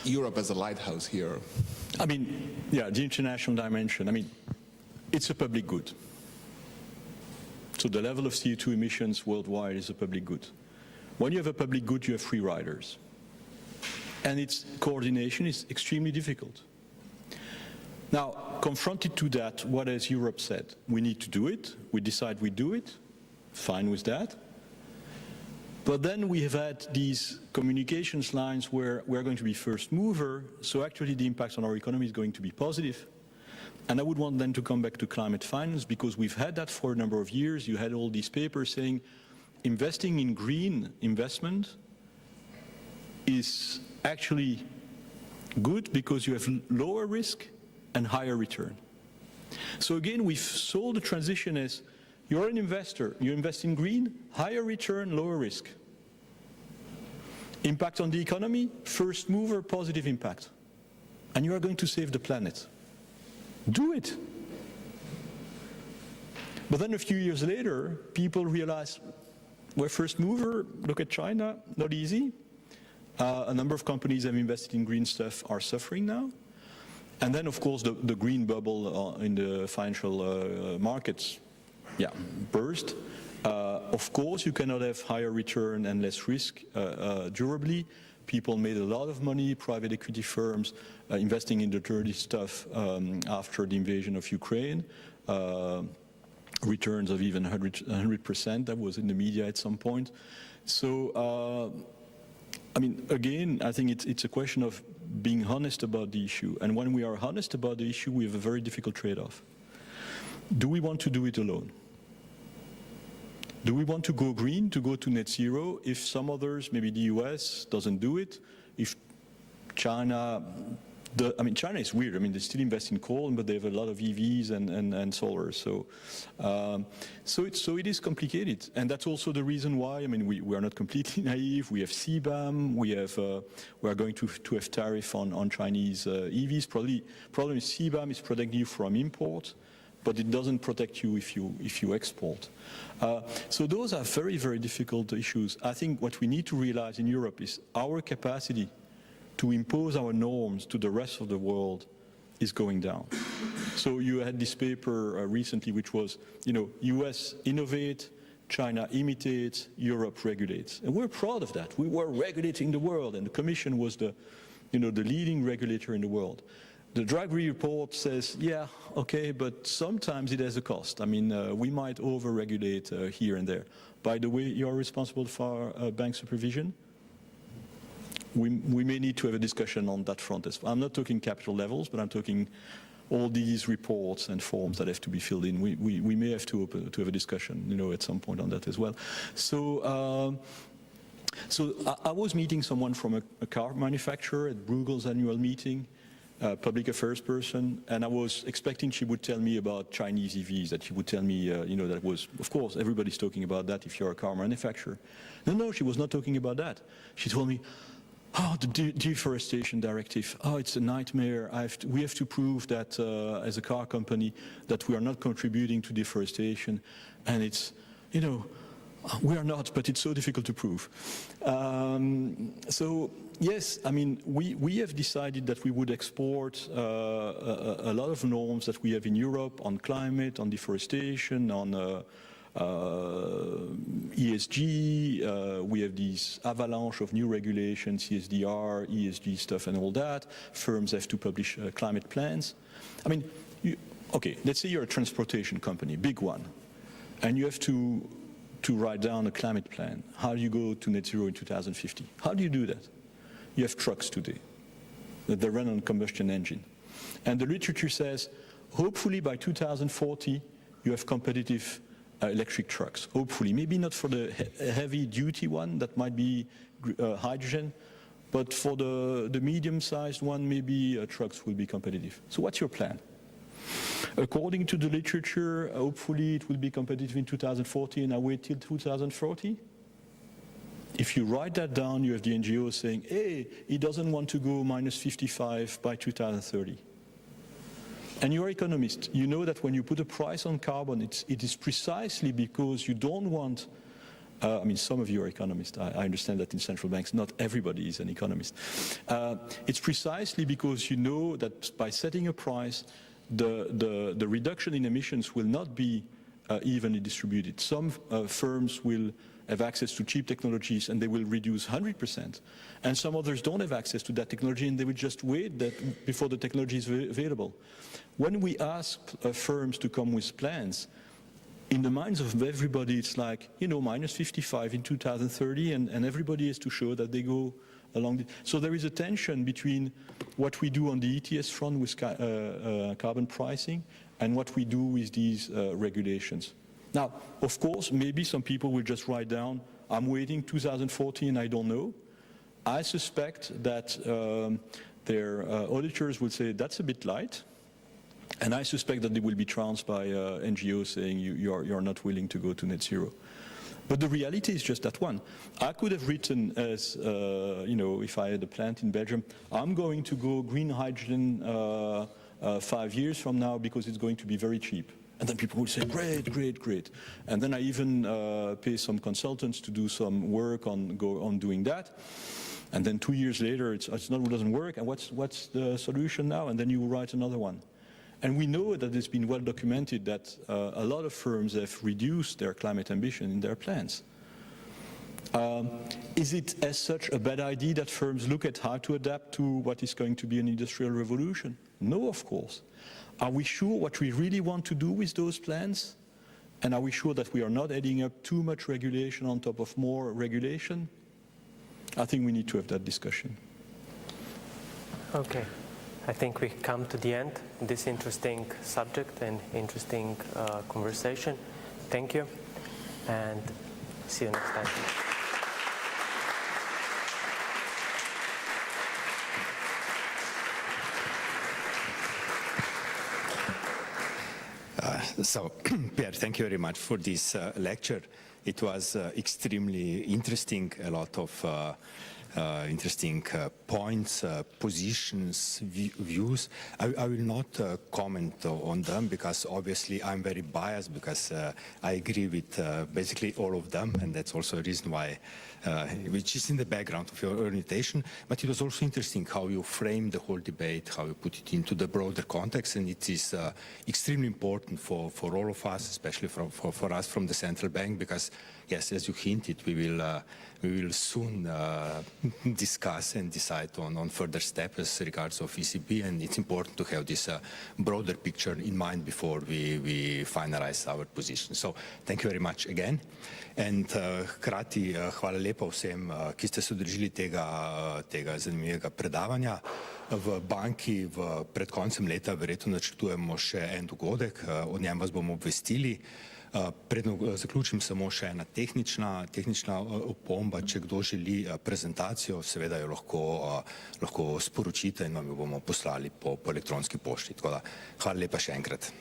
Europe as a lighthouse here? I mean, yeah, the international dimension. I mean, it's a public good. So the level of CO2 emissions worldwide is a public good. When you have a public good, you have free riders. And its coordination is extremely difficult. Now, confronted to that, what has Europe said? We need to do it. We decide we do it. Fine with that. But then we have had these communications lines where we're going to be first mover, so actually the impact on our economy is going to be positive. And I would want then to come back to climate finance, because we've had that for a number of years. You had all these papers saying investing in green investment is actually good because you have lower risk and higher return. So again, we've sold the transition as you're an investor, you invest in green, higher return, lower risk. Impact on the economy, first mover, positive impact. And you are going to save the planet. Do it. But then a few years later, people realize, we're first mover, look at China, not easy. A number of companies have invested in green stuff are suffering now. And then, of course, the green bubble in the financial markets, burst. Of course, you cannot have higher return and less risk durably. People made a lot of money, private equity firms, investing in the dirty stuff after the invasion of Ukraine. Returns of even 100%, that was in the media at some point. So, I mean, again, I think it's a question of being honest about the issue. And when we are honest about the issue, we have a very difficult trade-off. Do we want to do it alone? Do we want to go green, to go to net zero, if some others, maybe the US, doesn't do it? If China, China is weird. I mean, they still invest in coal, but they have a lot of EVs and solar. So, so it is complicated. And that's also the reason why, I mean, we are not completely naive. We have CBAM, we are going to have tariff on Chinese EVs. Problem is CBAM is protecting you from import. but it doesn't protect you if you export. So those are very, very difficult issues. I think what we need to realize in Europe is our capacity to impose our norms to the rest of the world is going down. So you had this paper recently which was, US innovate, China imitates, Europe regulates. And we're proud of that. We were regulating the world, and the Commission was the leading regulator in the world. The Draghi report says, yeah, okay, but sometimes it has a cost. I mean, we might over-regulate here and there. By the way, you're responsible for bank supervision. We may need to have a discussion on that front as well. I'm not talking capital levels, but I'm talking all these reports and forms that have to be filled in. We may have to have a discussion, at some point on that as well. So I was meeting someone from a car manufacturer at Bruegel's annual meeting, public affairs person, and I was expecting she would tell me about Chinese EVs, that she would tell me, that was, of course, everybody's talking about that if you're a car manufacturer. No, she was not talking about that. She told me, the deforestation directive, it's a nightmare. We have to prove that as a car company that we are not contributing to deforestation, and it's, we are not, but it's so difficult to prove. So yes, I mean, we have decided that we would export a lot of norms that we have in Europe on climate, on deforestation, on ESG. We have these avalanche of new regulations, CSDR, ESG stuff and all that. Firms have to publish climate plans. I mean, okay, let's say you're a transportation company, big one, and you have to write down a climate plan. How do you go to net zero in 2050? How do you do that? You have trucks today that they run on combustion engine. And the literature says, hopefully by 2040, you have competitive electric trucks. Hopefully, maybe not for the heavy duty one, that might be hydrogen, but for the medium-sized one, maybe trucks will be competitive. So what's your plan? According to the literature, hopefully it will be competitive in 2040, and I wait till 2040. If you write that down, you have the NGO saying, hey, he doesn't want to go minus 55 by 2030. And you're an economist. You know that when you put a price on carbon, it is precisely because you don't want, I mean, some of you are economists. I understand that in central banks, not everybody is an economist. It's precisely because you know that by setting a price, the reduction in emissions will not be evenly distributed. Some firms will have access to cheap technologies and they will reduce 100%. And some others don't have access to that technology and they will just wait before the technology is available. When we ask firms to come with plans, in the minds of everybody it's like, minus 55 in 2030 and everybody has to show that they go along. So there is a tension between what we do on the ETS front with carbon pricing and what we do with these regulations. Now, of course, maybe some people will just write down, I'm waiting 2040 and I don't know. I suspect that their auditors will say that's a bit light. And I suspect that they will be trounced by NGOs saying you're not willing to go to net zero. But the reality is just that one. I could have written as, if I had a plant in Belgium, I'm going to go green hydrogen 5 years from now because it's going to be very cheap. And then people will say, great, great, great. And then I even pay some consultants to do some work on doing that. And then 2 years later, it doesn't work. And what's the solution now? And then you write another one. And we know that it's been well documented that a lot of firms have reduced their climate ambition in their plans. Is it as such a bad idea that firms look at how to adapt to what is going to be an industrial revolution? No, of course. Are we sure what we really want to do with those plans? And are we sure that we are not adding up too much regulation on top of more regulation? I think we need to have that discussion. Okay. I think we come to the end of this interesting subject and interesting conversation. Thank you, and see you next time. So, Pierre, thank you very much for this lecture. It was extremely interesting, a lot of interesting points, positions, views. I will not comment on them because obviously I'm very biased because I agree with basically all of them, and that's also a reason why, which is in the background of your orientation. But it was also interesting how you frame the whole debate, how you put it into the broader context, and it is extremely important for all of us, especially for us from the central bank, because yes, as you hinted, we will soon discuss and decide on further steps as regards of ECB, and it's important to have this broader picture in mind before we finalize our position. So thank you very much again. And hkrati hvala lepa vsem, ki ste se udeležili tega zanimivega predavanja. V banki pred koncem leta verjetno načrtujemo še en dogodek, o njem vas bomo obvestili. Predno zaključim samo še ena tehnična opomba, če kdo želi prezentacijo, seveda jo lahko sporočite in vam jo bomo poslali po elektronski pošti. Tako da hvala lepa še enkrat.